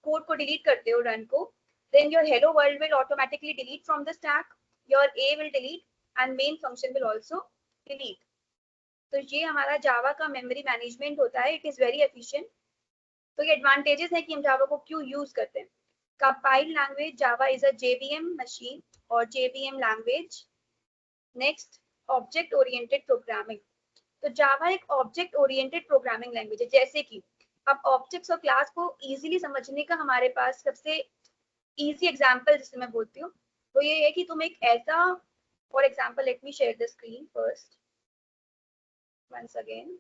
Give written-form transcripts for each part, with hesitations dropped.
Code को delete करते हो रन को, then your hello world will automatically delete from the stack, your a will delete and main function will also delete. तो ये हमारा जावा का मेमोरी मैनेजमेंट होता है, इट इज वेरी एफिशिएंट। तो ये एडवांटेजेस है कि हम जावा को क्यों यूज करते हैं। Compiled language, Java is a JVM machine और JVM language. Next, object oriented programming. तो जावा एक ऑब्जेक्ट ओरिएंटेड प्रोग्रामिंग लैंग्वेज है। जैसे कि अब ऑब्जेक्ट्स और क्लास को इजीली समझने का हमारे पास सबसे इजी एग्जांपल जिसे मैं बोलती हूँ वो ये है कि तुम एक ऐसा, for example let me share the screen first ones again.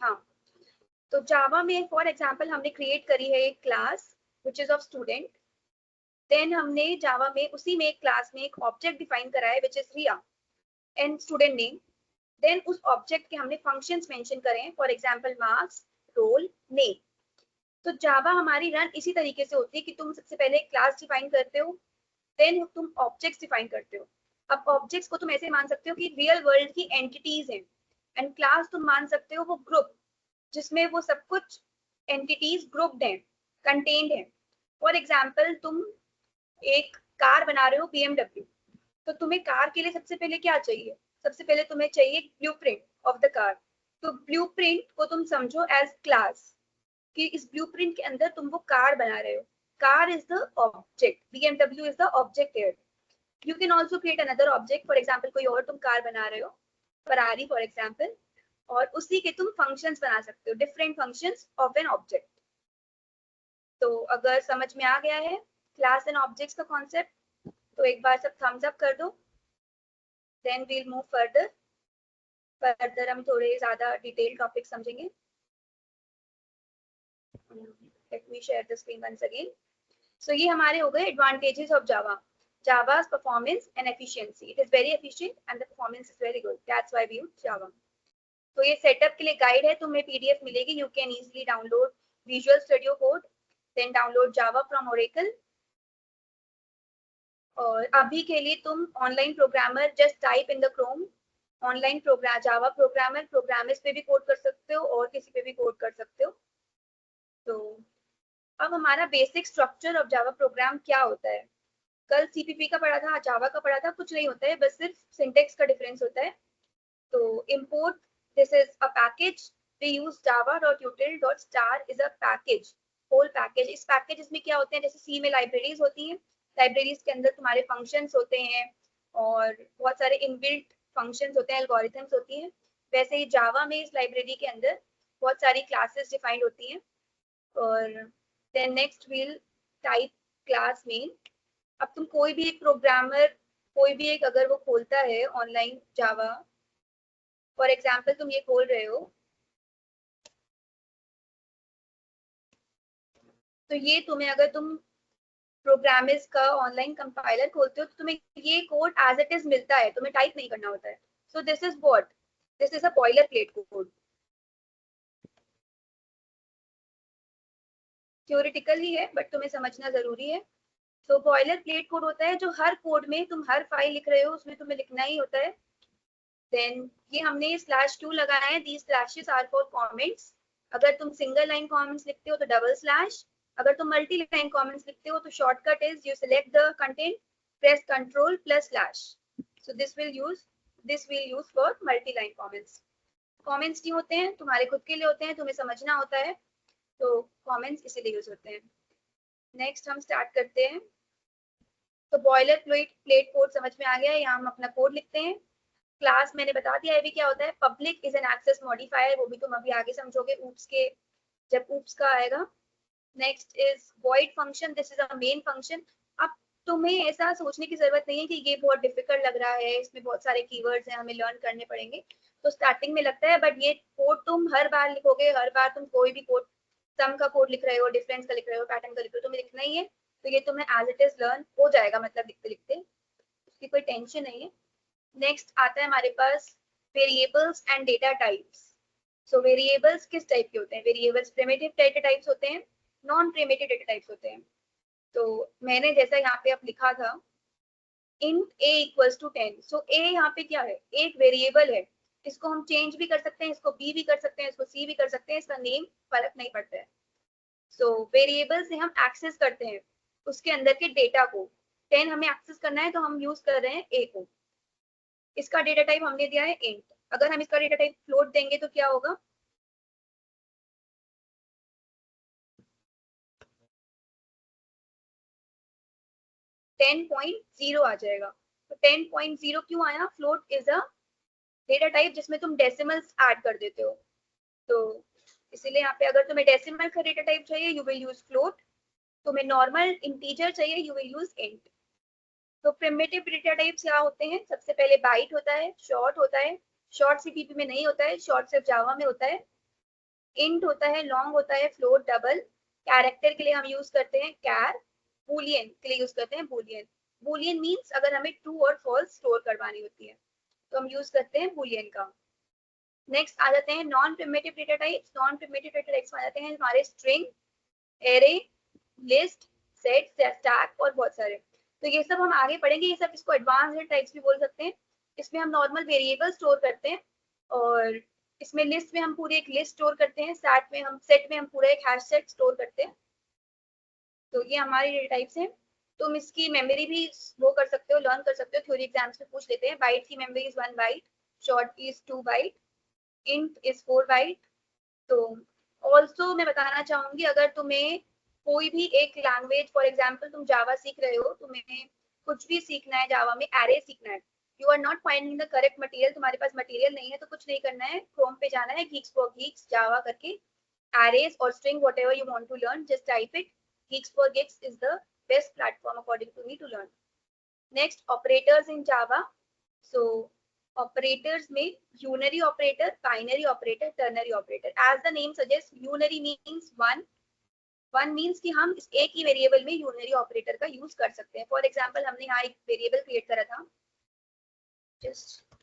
हाँ, तो जावा में फॉर एग्जांपल हमने क्रिएट करी है एक class which is of student. Then हमने जावा में उसी में एक क्लास में एक ऑब्जेक्ट डिफाइन करा है which is Riya and student name. Then उस ऑब्जेक्ट के हमने फंक्शंस मेंशन करे हैं, for example marks, roll, name. तो जावा हमारी रन इसी तरीके से होती है कि तुम सबसे पहले क्लास डिफाइन करते हो, देन तुम ऑब्जेक्ट्स डिफाइन करते हो। अब ऑब्जेक्ट्स को तुम ऐसे मान सकते हो कि रियल वर्ल्ड की एंटिटीज हैं, एंड क्लास तुम मान सकते हो वो ग्रुप जिसमें वो सब कुछ एंटिटीज ग्रुप्ड हैं, कंटेन्ड हैं। फॉर एग्जांपल तुम एक कार बना रहे हो BMW, तो तुम्हें कार के लिए सबसे पहले क्या चाहिए, सबसे पहले तुम्हें चाहिए ब्लूप्रिंट ऑफ द कार। तो ब्लूप्रिंट को तुम समझो एज क्लास कि इस ब्लूप्रिंट के अंदर तुम वो कार बना रहे हो। Car is the object, BMW is the object here. You can also create another object, for example कोई और तुम कार बना रहे हो, फरारी फॉर एग्जांपल, और उसी के तुम फंक्शंस बना सकते हो, different functions of an object. तो अगर समझ में आ गया है क्लास एंड ऑब्जेक्ट्स का कॉन्सेप्ट तो एक बार सब थम्स अप कर दो, then we'll move further. Further हम थोड़े ज्यादा डिटेल टॉपिक समझेंगे। Let me share the screen once again. So ये हमारे हो गए advantages of Java. Java's performance and efficiency. It is very efficient and the performance is very good. That's why we use Java. तो ये setup के लिए guide है, तुम्हें पीडीएफ मिलेगी, you can easily download Visual Studio Code, then download Java from Oracle. और अभी के लिए तुम online programmer just type in the Chrome online program Java programmer, Programiz पे भी कोड कर सकते हो और किसी पे भी कोड कर सकते हो। तो अब हमारा basic structure of Java program क्या होता है। कल सीपीपी का पढ़ा था, जावा का पढ़ा था, कुछ नहीं होता है, बस सिर्फ सिंटेक्स का डिफरेंस होता है। तो import, this is a package, we use java.util.star is a package, whole package। इस पैकेज में क्या होते हैं, जैसे सी में लाइब्रेरीज होती हैं, लाइब्रेरीज के अंदर तुम्हारे फंक्शंस होते हैं और बहुत सारे इनबिल्ट फंक्शंस होते हैं, एल्गोरिथम्स होती हैं। वैसे ही जावा में इस लाइब्रेरी के अंदर बहुत सारी क्लासेस डिफाइंड होती हैं। और then next will type class main. अब तुम कोई भी एक प्रोग्रामर, कोई भी एक अगर वो खोलता है ऑनलाइन जावा, फॉर एग्जाम्पल तुम ये खोल रहे हो, तो ये तुम्हें अगर तुम प्रोग्रामिस्ट का ऑनलाइन कंपाइलर खोलते हो तो तुम्हें ये कोड एज इट इज मिलता है, तुम्हें टाइप नहीं करना होता है। So this is what, this is a boilerplate code. Theoretical ही है बट तुम्हें समझना जरूरी है। तो बॉयलर प्लेट कोड होता है जो हर कोड में तुम हर फाइल लिख रहे हो उसमें तुम्हें लिखना ही होता है। देन ये हमने /2 लगाए हैं, these slashes are for comments. अगर तुम सिंगल लाइन कमेंट्स लिखते हो तो डबल स्लैश, अगर तुम मल्टी लाइन कमेंट्स लिखते हो तो shortcut is you select the content, press control plus slash. So this will use for multi line comments. Comments नहीं होते हैं, तुम्हारे खुद के लिए होते हैं, तुम्हें समझना होता है, तो कमेंट्स इसीलिए यूज होते हैं। नेक्स्ट हम स्टार्ट करते हैं। तो बॉयलर प्लेट कोड समझ में आ गया है, यहाँ हम अपना कोड लिखते हैं। क्लास मैंने बता दिया है भी क्या होता है, public is an access modifier, वो भी तुम अभी आगे समझोगे ऊप्स के, जब ऊप्स का आएगा। Next is void function, this is a main function. अब तुम्हें ऐसा सोचने की जरूरत नहीं है कि ये बहुत डिफिकल्ट लग रहा है, इसमें बहुत सारे कीवर्ड्स हैं, हमें लर्न करने पड़ेंगे। तो स्टार्टिंग में लगता है बट ये कोड तुम हर बार लिखोगे, हर बार तुम कोई भी कोड, सम का कोड लिख रहे हो, डिफरेंस का लिख रहे हो, पैटर्न का लिख रहे हो, तुम्हें लिखना ही है। तो ये तुम्हें एज इट इज लर्न हो जाएगा, मतलब लिखते लिखते, उसकी कोई टेंशन नहीं है। नेक्स्ट आता है हमारे पास variables and data types. So variables किस टाइप के होते हैं, वेरिएबल्स प्रिमिटिव डेटा टाइप्स होते हैं, नॉन प्रिमिटिव डेटा टाइप्स होते हैं। तो मैंने जैसा यहाँ पे अब लिखा था int a = 10, सो a यहाँ पे क्या है, एक वेरिएबल है, इसको हम चेंज भी कर सकते हैं, इसको बी भी कर सकते हैं, इसको सी भी कर सकते हैं, इसका नेम फर्क नहीं पड़ता है। सो वेरिएबल से हम एक्सेस करते हैं उसके अंदर के डेटा को। 10 हमें एक्सेस करना है तो हम यूज कर रहे हैं ए को। इसका डेटा टाइप हमने दिया है इंट। अगर हम इसका डेटा टाइप फ्लोट देंगे तो क्या होगा? टेन पॉइंट जीरो आ जाएगा। तो 10.0 क्यों आया? Float is a data type जिसमें तुम डेसिमल्स ऐड कर देते हो, तो इसीलिए यहाँ पे अगर तुम्हें डेसिमल का डेटा टाइप चाहिए यू विल यूज फ्लोट, तुम्हें नॉर्मल इंटीजर चाहिए यू विल यूज इंट। तो प्रिमिटिव डेटा टाइप्स क्या होते हैं? सबसे पहले बाइट होता है, शॉर्ट होता है, शॉर्ट सीपीपी में नहीं होता है, शॉर्ट सिर्फ जावा में होता है, इंट होता है, लॉन्ग होता है, फ्लोट, डबल। कैरेक्टर के लिए हम यूज करते हैं कैर, बूलियन के लिए यूज करते हैं बूलियन। बूलियन मीन्स अगर हमें ट्रू और फॉल्स स्टोर करवानी होती है तो हम यूज करते हैं बूलियन का। नेक्स्ट आ जाते हैं non primitive data types. Non primitive data types आ जाते हैं हमारे string, array, list, set, stack और बहुत सारे। तो ये सब हम आगे पढ़ेंगे, ये सब इसको एडवांस टाइप्स भी बोल सकते हैं। इसमें हम नॉर्मल वेरिएबल स्टोर करते हैं और इसमें लिस्ट में हम पूरी एक लिस्ट स्टोर करते हैं, सेट में हम पूरा एक हैश सेट स्टोर करते हैं। तो ये हमारी डेटा टाइप्स हैं। तुम इसकी मेमोरी भी वो कर सकते हो, लर्न कर सकते हो, थ्योरी एग्जाम्स में पूछ लेते हैं। बाइट की मेमोरी इज 1 बाइट, शॉर्ट की is 2 byte, int is 4 byte. तो ऑल्सो मैं बताना चाहूंगी अगर तुम्हें कोई भी एक लैंग्वेज, फॉर एग्जाम्पल तुम जावा सीख रहे हो, तुम्हें कुछ भी सीखना है जावा में, एरे सीखना है, you are not finding the correct material, तुम्हारे पास मटेरियल नहीं है, तो कुछ नहीं करना है, क्रोम पे जाना है, geeks for geeks जावा करके arrays or string whatever you want to learn, just type it. Geeks for geeks is the best platform according to me to learn. Next, operators in Java. So operators में unary operator, binary operator, ternary operator. As the name suggests, unary means one. One means कि हम इस एक ही variable में unary operator का use कर सकते हैं। फॉर एग्जांपल हमने यहाँ एक वेरिएबल क्रिएट करा था, जस्ट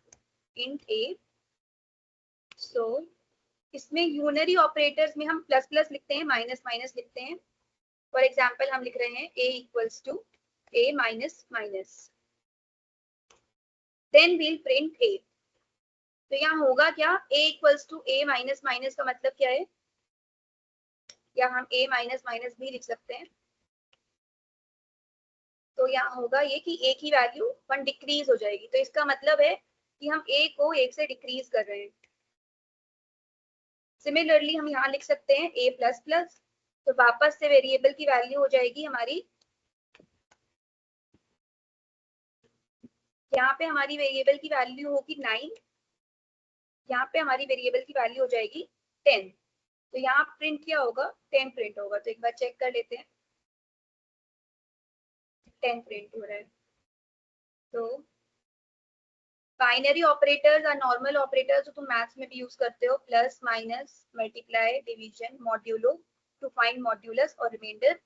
इंट ए। सो इसमें यूनरी ऑपरेटर्स में हम प्लस प्लस लिखते हैं, माइनस माइनस लिखते हैं। फॉर एग्जांपल हम लिख रहे हैं a equals to a minus minus, then we'll print a। तो यहाँ होगा क्या? a equals to a minus minus का मतलब क्या है? या हम a माइनस माइनस भी लिख सकते हैं। तो यहाँ होगा ये कि a की वैल्यू 1 डिक्रीज हो जाएगी, तो इसका मतलब है कि हम a को 1 से डिक्रीज कर रहे हैं। सिमिलरली हम यहाँ लिख सकते हैं a प्लस प्लस, तो वापस से वेरिएबल की वैल्यू हो जाएगी हमारी, यहाँ पे हमारी वेरिएबल की वैल्यू होगी 9, यहाँ पे हमारी वेरिएबल की वैल्यू हो जाएगी 10। तो यहाँ प्रिंट क्या होगा? 10 प्रिंट होगा। तो एक बार चेक कर लेते हैं, 10 प्रिंट हो रहा है। तो बाइनरी ऑपरेटर्स और नॉर्मल ऑपरेटर्स जो तुम मैथ्स में भी यूज करते हो, plus, minus, multiply, division, modulo to find modulus और रिमाइंडर।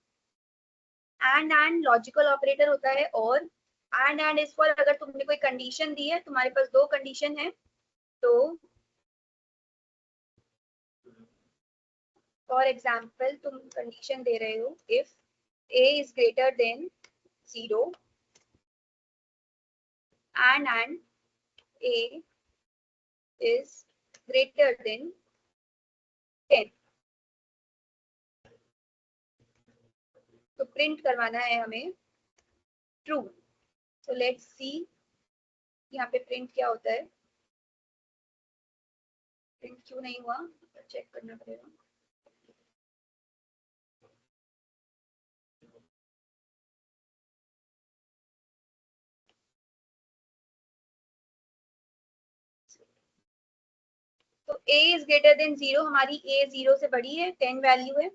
एंड लॉजिकल ऑपरेटर होता है। और एंड इज फॉर अगर तुमने कोई कंडीशन दी है, तुम्हारे पास दो कंडीशन है, तो फॉर एग्जाम्पल तुम कंडीशन दे रहे हो if a is greater than 0 and a is greater than 10, तो प्रिंट करवाना है हमें ट्रू। सो लेट्स सी यहाँ पे प्रिंट क्या होता है। प्रिंट क्यों नहीं हुआ, चेक करना पड़ेगा। तो a is greater than 0, हमारी a 0 से बड़ी है, 10 वैल्यू है,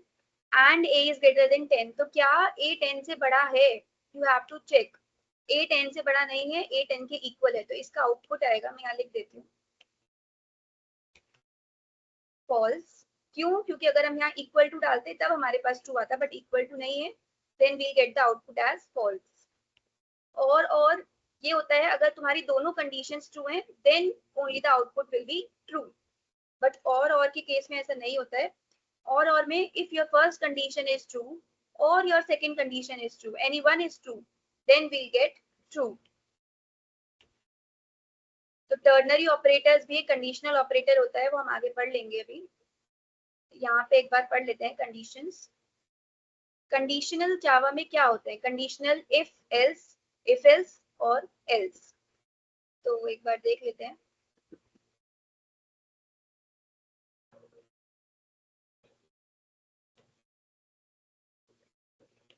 and a is greater than 10। तो क्या a 10 से बड़ा है? You have to check. a 10 से बड़ा नहीं है, a 10 के इक्वल है, तो इसका आउटपुट आएगा, मैं यहाँ लिख देती हूँ, फॉल्स। क्यों? क्योंकि अगर हम यहाँ इक्वल टू डालते तब हमारे पास ट्रू आता, बट इक्वल टू नहीं है, then we'll get the output as false. और ये होता है अगर तुम्हारी दोनों कंडीशंस ट्रू हैं, then only the output will be true. But और के केस में ऐसा नहीं होता है। और में if your first condition is true और your second condition is true, any one is true, then we'll get true. तो टर्नरी ऑपरेटर्स भी एक कंडीशनल ऑपरेटर होता है, वो हम आगे पढ़ लेंगे। अभी यहाँ पे एक बार पढ़ लेते हैं कंडीशंस। कंडीशनल जावा में क्या होते हैं? कंडीशनल इफ एल्स और एल्स। तो एक बार देख लेते हैं।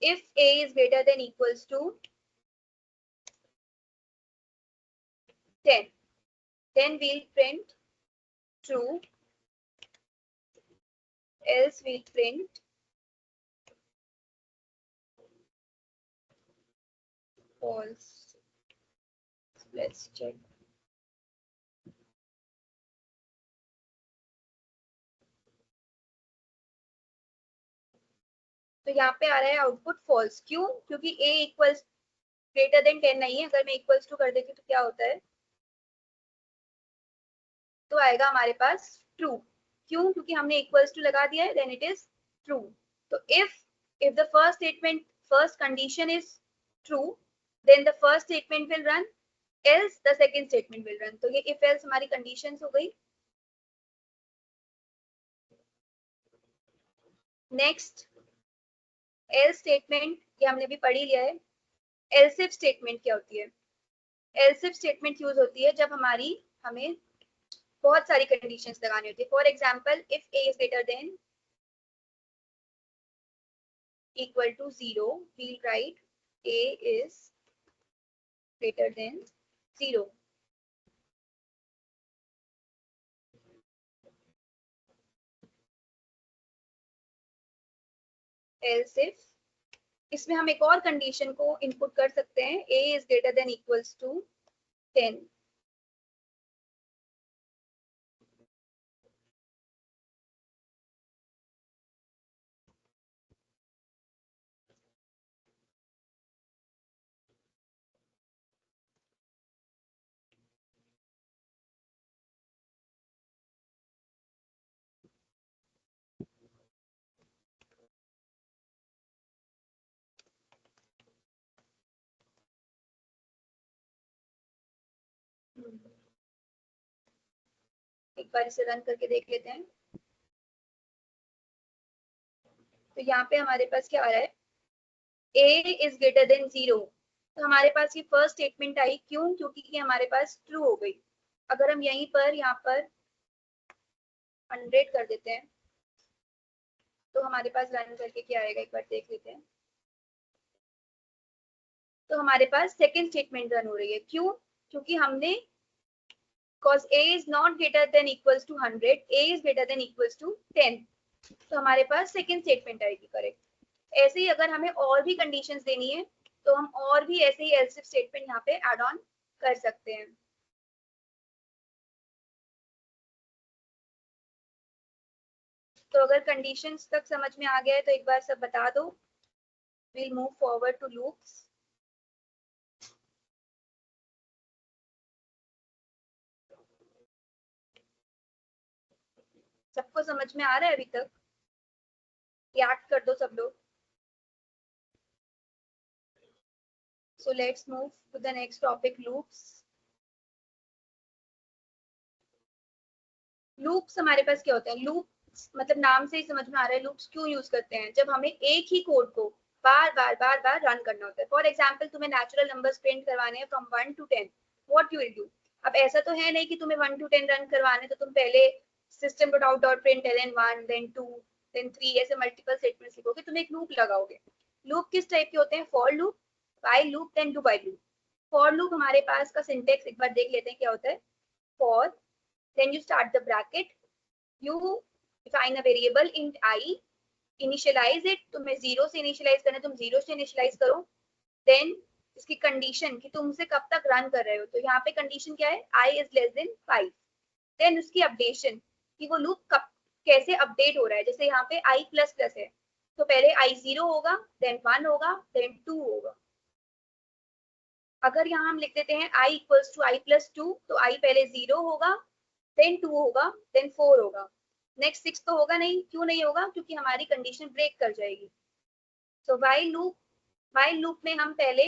If a is greater than equals to 10, then we'll print true, else we'll print false. Let's check. तो यहाँ पे आ रहा है आउटपुट फॉल्स। क्यों? क्योंकि a इक्वल्स ग्रेटर देन 10 नहीं है। अगर मैं इक्वल्स टू कर देती हूँ तो क्या होता है? तो आएगा हमारे पास ट्रू। क्यों? क्योंकि हमने इक्वल्स टू लगा दिया है, देन इट इज ट्रू। तो if the first condition is true, then the first statement will run, else the second statement will run। तो ये if else हमारी कंडीशंस हो गई। नेक्स्ट else स्टेटमेंट, ये हमने भी पढ़ ही लिया है। else if स्टेटमेंट क्या होती है? else if स्टेटमेंट यूज होती है जब हमें बहुत सारी कंडीशंस लगानी होती है। For example, if a is greater than equal to 0, we'll write a is greater than 0। else if, इसमें हम एक और कंडीशन को इनपुट कर सकते हैं, a is greater than equals to 10। एक बार इसे रन करके देख लेते हैं। तो यहाँ पे हमारे पास क्या आ रहा है? a is greater than 0। तो हमारे पास ये फर्स्ट स्टेटमेंट आई। क्यों? क्योंकि ये हमारे पास ट्रू हो गई। अगर हम यहीं पर यहाँ पर 100 कर देते हैं तो हमारे पास रन करके क्या आएगा, एक बार देख लेते हैं। तो हमारे पास सेकेंड स्टेटमेंट रन हो रही है। क्यों? क्योंकि हमने cos a is not greater than equals to 100, a is greater than equals to 10। तो हमारे पास सेकेंड स्टेटमेंट आएगी करेक्ट। ऐसे ही अगर हमें और भी कंडीशंस देनी है तो हम और भी ऐसे ही एल्स इफ स्टेटमेंट यहाँ पे ऐड ऑन कर सकते हैं। तो अगर कंडीशंस तक समझ में आ गया है तो एक बार सब बता दो। we'll move forward to loops। सबको समझ में आ रहा है अभी तक? रिएक्ट कर दो सब लोग। So let's move to the next topic, loops। Loops हमारे पास क्या होते हैं? लूप्स मतलब नाम से ही समझ में आ रहा है लूप्स क्यों यूज करते हैं। जब हमें एक ही कोड को बार बार रन करना होता है। फॉर एग्जाम्पल, तुम्हें नेचुरल नंबर्स प्रिंट करवाने हैं from 1 to 10, what you will do? अब ऐसा तो है नहीं कि तुम्हें 1 to 10 रन करवाने तो तुम पहले system.out.println 1 then 2 then 3 ऐसे मल्टीपल स्टेटमेंट्स लिखोगे। तुम एक लूप लगाओगे। लूप किस टाइप के होते हैं? For loop, while loop, then do while loop. For loop हमारे पास का सिंटेक्स एक बार देख लेते हैं क्या होता है। For, then you start the bracket, you define a variable int I, initialize it। तुम्हें 0 से इनिशियलाइज करना है, तुम 0 से इनिशियलाइज करो। देन इसकी कंडीशन कि तुमसे कब तक रन कर रहे हो, तो यहाँ पे कंडीशन क्या है? I is less than 5। Then उसकी अपडेशन कि वो लूप कब कैसे अपडेट हो रहा है। जैसे यहाँ पे I प्लस प्लस है तो पहले I 0 होगा, देन 1 होगा, देन 2 होगा। अगर यहाँ हम लिख देते हैं I equals to I plus 2 तो I पहले 0 होगा, देन 2 होगा, देन 4 होगा, नेक्स्ट 6 तो होगा नहीं। क्यों नहीं होगा? क्योंकि हमारी कंडीशन ब्रेक कर जाएगी। सो व्हाइल लूप में हम पहले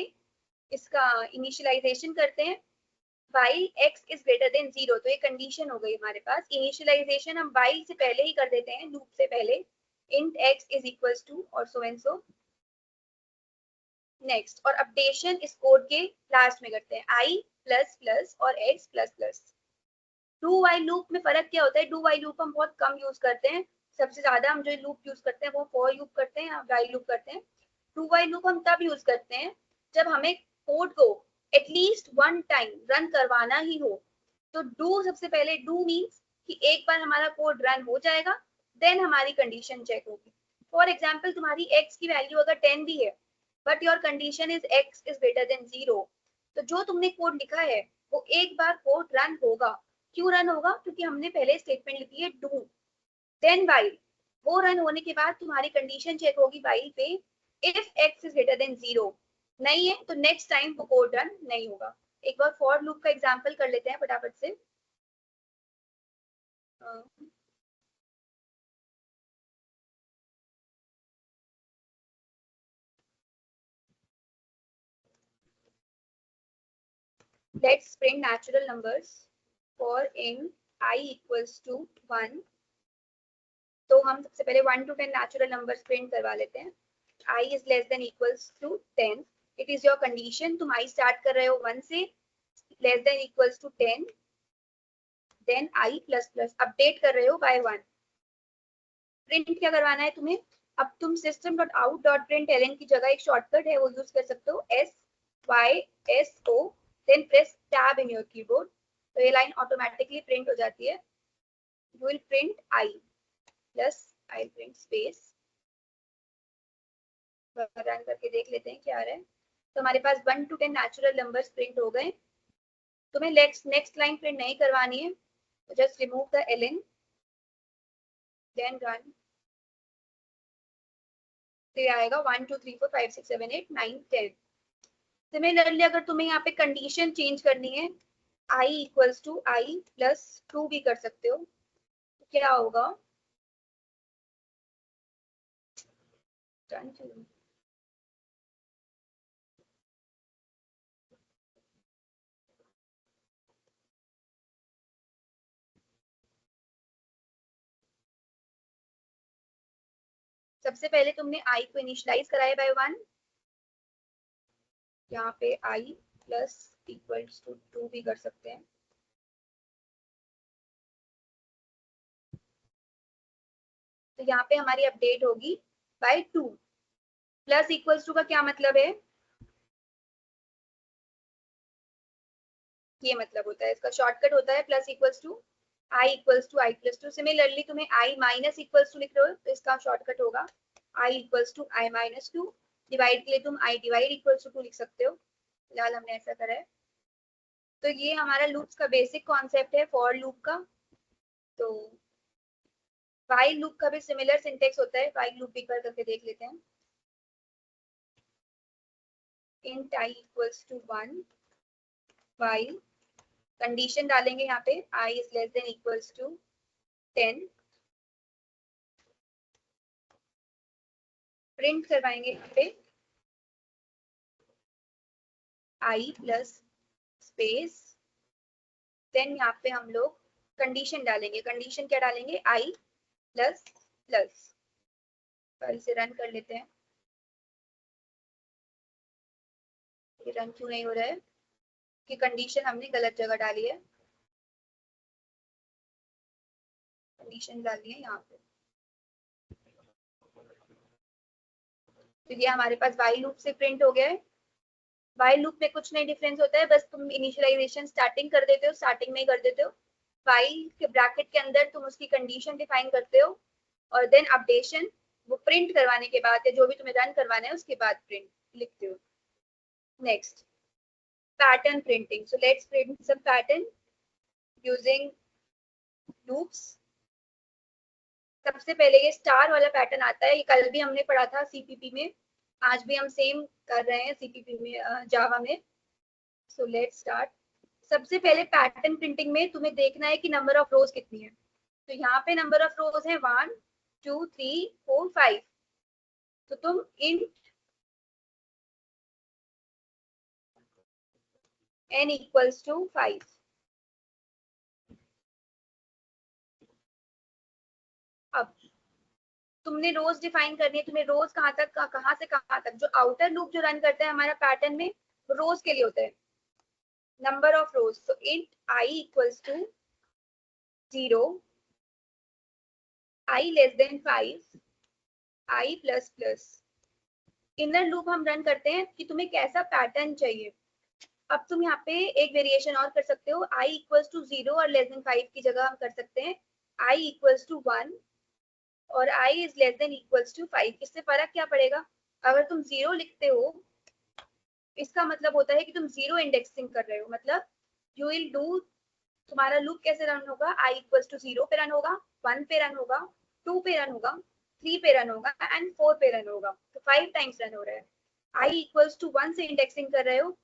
इसका इनिशियलाइजेशन करते हैं। while x is greater than 0, तो ये कंडीशन हो गई हमारे पास। इनिशियलाइजेशन हम while से पहले ही कर देते हैं, लूप से पहले, int x is equals to और so and so। नेक्स्ट, और अपडेशन इस कोड के लास्ट में करते हैं, i प्लस प्लस और x plus plus. Do while loop में फर्क क्या होता है? डू वाइल लूप हम बहुत कम यूज करते हैं, सबसे ज्यादा हम जो लूप यूज करते हैं वो फॉर लूप करते हैं या वाइल लूप करते हैं। डू वाइल लूप हम तब यूज करते हैं जब हमें कोड को एटलीस्ट वन टाइम रन करवाना ही हो। तो डू, सबसे पहले डू मीन्स कि एक बार हमारा कोड रन हो जाएगा, देन हमारी कंडीशन चेक होगी। फॉर एग्जाम्पल, तुम्हारी x की वैल्यू अगर 10 भी है but your condition is x is greater than 0, तो जो तुमने कोड लिखा है वो एक बार कोड रन होगा। क्यों रन होगा? क्योंकि हमने पहले स्टेटमेंट लिखी है डू, देन वाइल। वो रन होने के बाद तुम्हारी कंडीशन चेक होगी वाइल पे, if x is greater than 0 नहीं है तो नेक्स्ट टाइम वो कोड रन नहीं होगा। एक बार फॉर लूप का एग्जांपल कर लेते हैं फटाफट से। Let's print natural numbers for in I equals to 1। तो हम सबसे पहले 1 to 10 नेचुरल नंबर्स प्रिंट करवा लेते हैं। I is less than equals to 10, it is your condition. तुम I स्टार्ट कर रहे हो 1 से, less than equals to 10, then I plus plus, update कर रहे हो बाय 1। प्रिंट क्या करवाना है तुम्हें? अब तुम system.out.println की जगह एक शॉर्टकट है वो यूज कर सकते हो, SYSO, then press tab in your keyboard, तो ये लाइन ऑटोमेटिकली प्रिंट हो जाती है। You will print I plus I print space, run करके देख लेते हैं क्या आ रहा है। तो हमारे पास 1 to 10 नेचुरल नंबर्स प्रिंट हो गए। तुम्हें नेक्स्ट लाइन प्रिंट नहीं करवानी है, तो just remove the ln, then run. तो आएगा 1 2 3 4 5 6 7 8 9 10। सिमिलरली अगर तुम्हें यहाँ पे कंडीशन चेंज करनी है, I equals to I plus 2 भी कर सकते हो, तो क्या होगा? सबसे पहले तुमने I को इनिशियलाइज कराया बाय 1, यहाँ पे I प्लस इक्वल्स टू 2 भी कर सकते हैं। तो यहाँ पे हमारी अपडेट होगी बाय 2। प्लस इक्वल्स टू का क्या मतलब है? ये मतलब होता है, इसका शॉर्टकट होता है plus equals to I equals to I plus 2। Similarly तुम्हें I माइनस इक्वल्स टू लिख रहे हो तो इसका शॉर्टकट होगा I equals to I minus 2। Divide के लिए तुम I डिवाइड इक्वल्स टू 2 लिख सकते हो, फिलहाल हमने ऐसा करा है। तो ये हमारा लूप्स का बेसिक कॉन्सेप्ट है फॉर लूप का। तो वाइल लूप का भी सिमिलर सिंटेक्स होता है, वाइल लूप भी करके देख लेते हैं। int I equals to 1, while condition डालेंगे यहाँ पे I is less than equals to 10, print करवाएंगे यहाँ पे I प्लस स्पेस, देन यहाँ पे हम लोग कंडीशन डालेंगे। कंडीशन क्या डालेंगे? I plus plus. इसे रन कर लेते हैं। ये रन क्यों नहीं हो रहा है? कि कंडीशन हमने गलत जगह डाली है, कंडीशन डाली है यहाँ पे। तो ये हमारे पास वाइल लूप से प्रिंट हो गया है। वाइल लूप में कुछ नहीं डिफरेंस होता है, बस तुम इनिशियलाइजेशन स्टार्टिंग कर देते हो, स्टार्टिंग में ही कर देते हो। वाइल के ब्रैकेट के अंदर तुम उसकी कंडीशन डिफाइन करते हो और देन अपडेशन वो प्रिंट करवाने के बाद या जो भी तुम्हें रन करवाना है उसके बाद प्रिंट लिखते हो। Next, pattern printing. So let's print some pattern using loops. सबसे पहले ये स्टार वाला पैटर्न आता है, ये कल भी हमने पढ़ा था सीपीपी में, आज भी हम सेम कर रहे हैं सीपीपी में, जावा में। So let's start. सबसे पहले पैटर्न प्रिंटिंग में तुम्हें देखना है कि नंबर ऑफ रोज कितनी है। तो यहाँ पे नंबर ऑफ रोज है 1 2 3 4 5। तो तुम इन n equals to 5। अब तुमने रोज डिफाइन करनी है, तुम्हें रोज कहाँ से कहाँ तक, जो आउटर लूप जो रन करता है हमारा पैटर्न में रोज के लिए होता है, नंबर ऑफ रोज। तो int I equals to 0, I less than 5, I plus plus. Inner loop हम रन करते हैं कि तुम्हें कैसा पैटर्न चाहिए। अब तुम यहाँ पे एक वेरिएशन और कर सकते हो, I इक्वल्स टू 0 और लेस देन 5 की जगह हम कर सकते हैं I इक्वल्स टू 1 और I is less than equals to 5। इससे फर्क क्या पड़ेगा? अगर तुम 0 लिखते हो इसका मतलब होता है कि तुम 0 इंडेक्सिंग कर रहे हो, मतलब यू विल डू, तुम्हारा लूप कैसे रन होगा, I इक्वल्स टू 0 पे रन होगा, 1 पे रन होगा, 2 पे रन होगा, 3 पे रन होगा एंड 4 पे रन होगा। तो 5 टाइम्स रन हो रहा है। I इक्वल्स टू 1 से इंडेक्सिंग कर रहे हो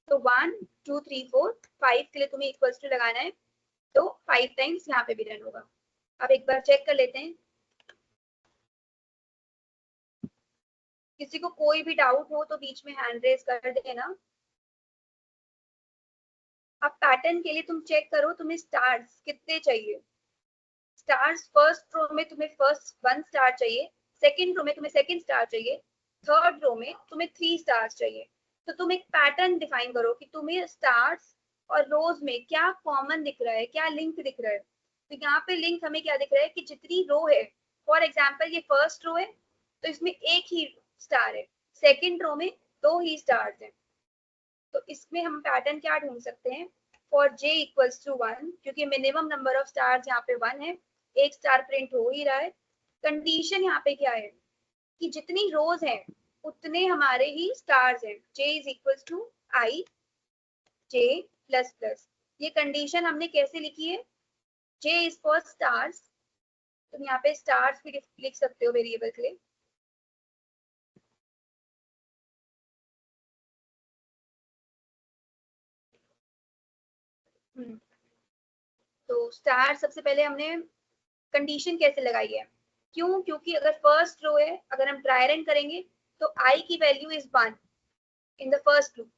तो 1 2 3 4 5 के लिए तुम्हें इक्वल्स टू लगाना है, तो 5 टाइम्स यहाँ पे भी रन होगा। अब एक बार चेक कर लेते हैं, किसी को कोई भी डाउट हो तो बीच में हैंड रेज कर देना। अब पैटर्न के लिए तुम चेक करो तुम्हें स्टार्स कितने चाहिए। स्टार्स फर्स्ट रो में तुम्हें फर्स्ट 1 स्टार चाहिए, सेकंड रो में तुम्हें सेकंड स्टार चाहिए, थर्ड रो में तुम्हें 3 स्टार्स चाहिए। तो तुम एक पैटर्न डिफाइन करो कि तुम्हें स्टार्स और रोज में क्या कॉमन दिख रहा है, क्या लिंक दिख रहा है। तो यहाँ पे लिंक हमें क्या दिख रहा है कि जितनी रो है, फॉर एग्जाम्पल ये फर्स्ट रो है तो इसमें एक ही स्टार है, सेकेंड रो में 2 ही स्टार्स हैं। तो इसमें हम पैटर्न क्या ढूंढ सकते हैं, फॉर j इक्वल्स टू 1, क्योंकि मिनिमम नंबर ऑफ स्टार्स यहाँ पे 1 है, एक स्टार प्रिंट हो ही रहा है। कंडीशन यहाँ पे क्या है कि जितनी रोज हैं उतने हमारे ही स्टार्स हैं, j is equals to I j plus plus. ये कंडीशन हमने कैसे लिखी है, j इज फॉर स्टार्स, तुम यहाँ पे स्टार्स भी लिख सकते हो वेरिएबल के लिए। तो स्टार सबसे पहले हमने कंडीशन कैसे लगाई है, क्यों, क्योंकि अगर फर्स्ट रो है, अगर हम ट्राई रन करेंगे तो I की value is 1 in the first loop,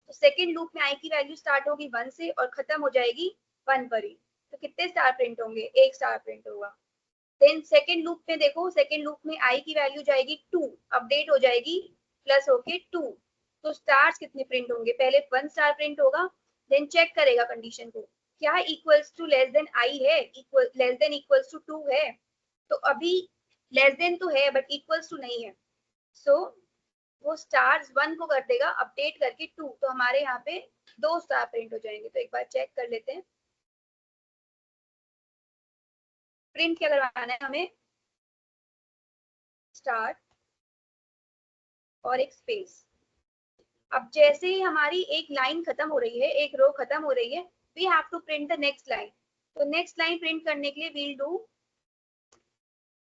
तो सेकंड लूप में I की वैल्यू स्टार्ट होगी 1 से और खत्म हो जाएगी 1 पर ही। तो कितने स्टार प्रिंट होंगे, एक स्टार प्रिंट होगा। देन सेकंड लूप में देखो, सेकंड लूप में I की वैल्यू जाएगी 2, अपडेट हो जाएगी प्लस होके 2, तो स्टार्स कितने प्रिंट होंगे, पहले 1 स्टार प्रिंट होगा, देन चेक करेगा कंडीशन को क्या equals to less than I है, equal less than equals to 2 है, तो अभी लेस देन तो है बट इक्वल्स टू नहीं है, सो वो स्टार्स 1 को कर देगा अपडेट करके 2, तो हमारे यहाँ पे 2 स्टार प्रिंट हो जाएंगे। तो एक बार चेक कर लेते हैं, प्रिंट क्या करवाना है हमें, स्टार और एक स्पेस। अब जैसे ही हमारी एक लाइन खत्म हो रही है, एक रो खत्म हो रही है, we have to print the next line. तो नेक्स्ट लाइन प्रिंट करने के लिए वील डू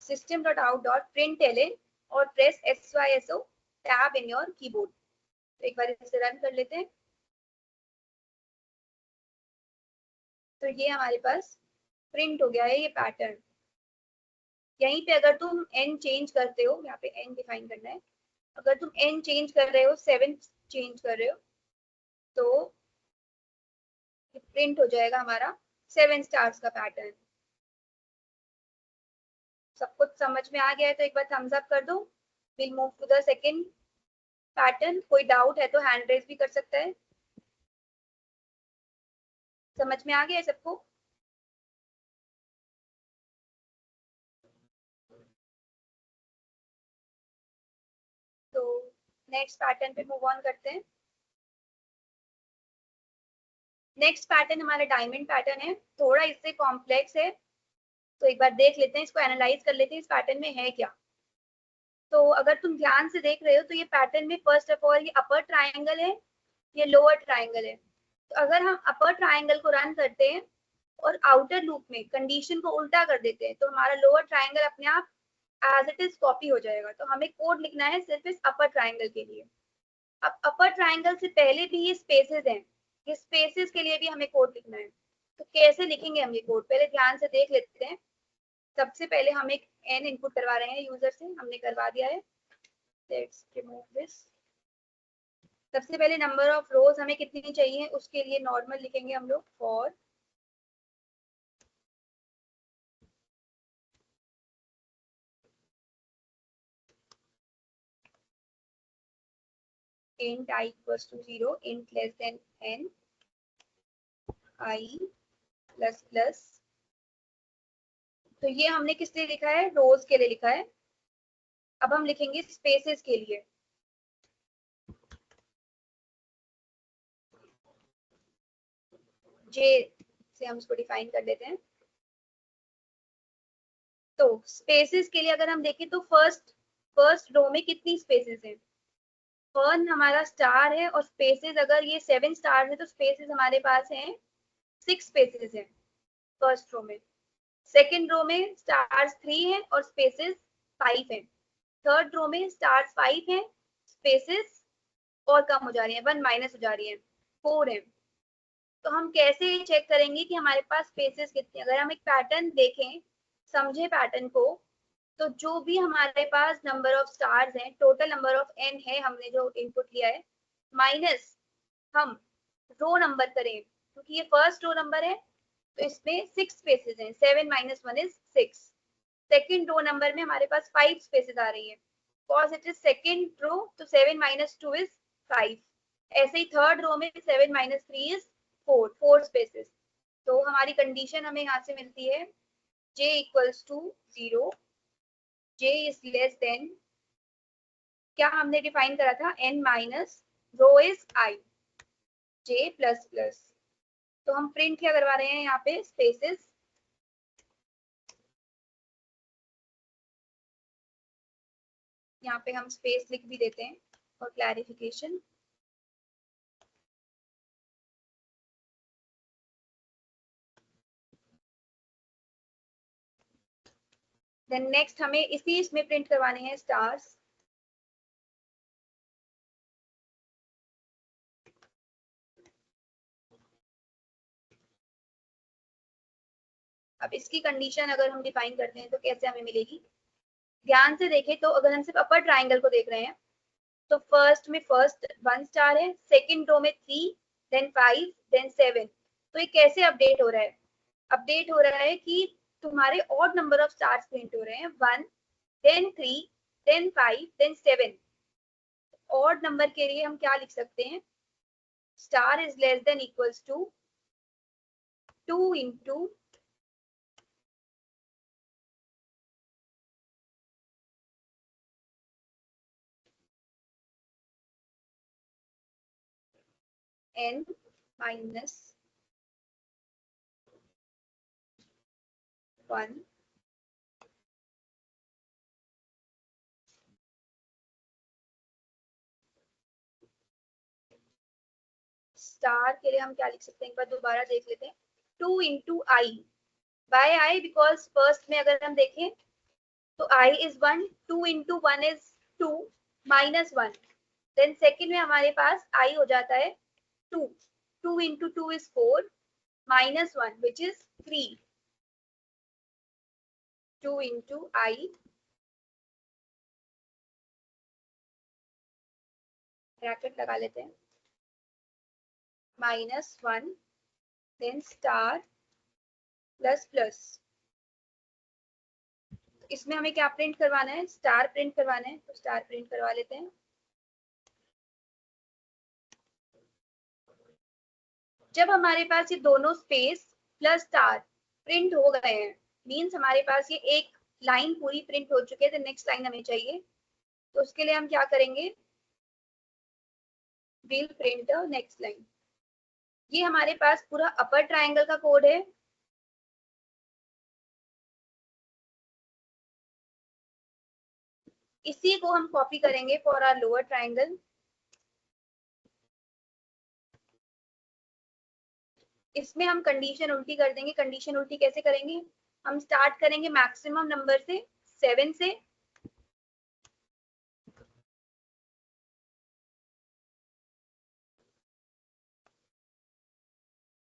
system.out.println और press SYSO tab in your keyboard. तो एक बार इसे रन कर लेते हैं। तो ये हमारे पास प्रिंट हो गया है ये पैटर्न। यहीं पे अगर तुम n चेंज करते हो, यहाँ पे n डिफाइन करना है, अगर तुम n चेंज कर रहे हो, 7 चेंज कर रहे हो, तो प्रिंट हो जाएगा हमारा 7 स्टार्स का पैटर्न। सब कुछ समझ में आ गया है तो एक बार थम्स अप कर दो। Will move to the second pattern. कोई डाउट है तो हैंड रेज भी कर सकता है। समझ में आ गया है सबको? तो नेक्स्ट पैटर्न पे मूव ऑन करते हैं। नेक्स्ट पैटर्न हमारा डायमंड पैटर्न है, थोड़ा इससे कॉम्प्लेक्स है, तो एक बार देख लेते हैं, इसको एनालाइज कर लेते हैं इस पैटर्न में है क्या। तो अगर तुम ध्यान से देख रहे हो तो ये पैटर्न में फर्स्ट ऑफ ऑल ये अपर ट्राइंगल है, ये लोअर ट्राइंगल है। तो अगर हम अपर ट्राइंगल को रन करते हैं और आउटर लूप में कंडीशन को उल्टा कर देते हैं तो हमारा लोअर ट्राइंगल अपने आप एज इट इज कॉपी हो जाएगा। तो हमें कोड लिखना है सिर्फ इस अपर ट्राइंगल के लिए। अब अपर ट्राइंगल से पहले भी ये स्पेसेस हैं, ये स्पेसेस के लिए भी हमें कोड लिखना है। तो कैसे लिखेंगे हम ये कोड, पहले ध्यान से देख लेते हैं। सबसे पहले हम एक n इनपुट करवा रहे हैं यूजर से, हमने करवा दिया है। Let's remove this. सबसे पहले नंबर ऑफ रोज हमें कितनी चाहिए, उसके लिए नॉर्मल लिखेंगे हम लोग for int I equals to 0, int less than n, I plus plus. तो ये हमने किस लिए लिखा है, रोज के लिए लिखा है। अब हम लिखेंगे स्पेसेस के लिए। जे से हम इसको डिफाइन कर लेते हैं। तो स्पेसेस के लिए अगर हम देखें तो फर्स्ट रो में कितनी स्पेसेस हैं, वन हमारा स्टार है और स्पेसेस अगर ये 7 स्टार है तो स्पेसेस हमारे पास हैं 6 स्पेसेस हैं फर्स्ट रो में। सेकंड रो में स्टार्स 3 है और स्पेसेस 5 है। थर्ड रो में स्टार्स 5 है, स्पेसेस और कम हो जा रही है, 1 माइनस हो जा रही है, 4 है। तो हम कैसे चेक करेंगे कि हमारे पास स्पेसेस कितनी, अगर हम एक पैटर्न देखें, समझे पैटर्न को, तो जो भी हमारे पास नंबर ऑफ स्टार्स हैं, टोटल नंबर ऑफ n है, हमने जो इनपुट लिया है, माइनस हम रो नंबर करें, क्योंकि ये फर्स्ट रो नंबर है तो इसमें 6 स्पेसेस हैं, 7 minus 1 is 6। Second row number में हमारे पास 5 स्पेसेस आ रही है, because it is second row, तो 7 माइनस 2 इज 5। ऐसे ही थर्ड रो में 7 माइनस 3 इज 4 स्पेसेस। तो हमारी कंडीशन हमें यहाँ से मिलती है j equals to 0, j is less than, क्या हमने डिफाइन करा था, n minus row is i, j plus plus. तो हम प्रिंट क्या करवा रहे हैं यहाँ पे, स्पेसेस। यहाँ पे हम स्पेस लिख भी देते हैं और क्लैरिफिकेशन। देन नेक्स्ट हमें इसी इसमें प्रिंट करवाने हैं स्टार्स। अब इसकी कंडीशन अगर हम डिफाइन करते हैं तो कैसे हमें मिलेगी, ध्यान से देखें तो अगर हम सिर्फ अपर ट्राइंगल को देख रहे हैं तो फर्स्ट में फर्स्ट 1 स्टार है, सेकंड रो में 3, देन 5, देन 7। तो ये कैसे अपडेट हो रहा है, अपडेट हो रहा है कि तुम्हारे odd number of stars print हो रहे हैं, 1, then 3, then 5, then 7। Odd number के लिए हम क्या लिख सकते हैं, star is less than equals to 2 into n minus 1 star के लिए हम क्या लिख सकते हैं, एक बार दोबारा देख लेते हैं, 2 into I, by I, because first में अगर हम देखें तो i is 1, 2 into 1 is 2 minus 1, then second में हमारे पास i हो जाता है 2, 2 into 2 is 4 minus 1 which is 3, 2 into I bracket लगा लेते हैं, minus 1, then star plus plus. इसमें हमें क्या प्रिंट करवाना है, स्टार प्रिंट करवाना है, तो स्टार प्रिंट करवा लेते हैं। जब हमारे पास ये दोनों स्पेस प्लस स्टार प्रिंट हो गए हैं, मीन्स हमारे पास ये एक लाइन पूरी प्रिंट हो चुकी है, तो नेक्स्ट लाइन हमें चाहिए, तो उसके लिए हम क्या करेंगे, will print the next line. ये हमारे पास पूरा अपर ट्राइंगल का कोड है। इसी को हम कॉपी करेंगे फॉर आवर लोअर ट्राइंगल। इसमें हम कंडीशन उल्टी कर देंगे। कंडीशन उल्टी कैसे करेंगे, हम स्टार्ट करेंगे मैक्सिमम नंबर से, 7 से,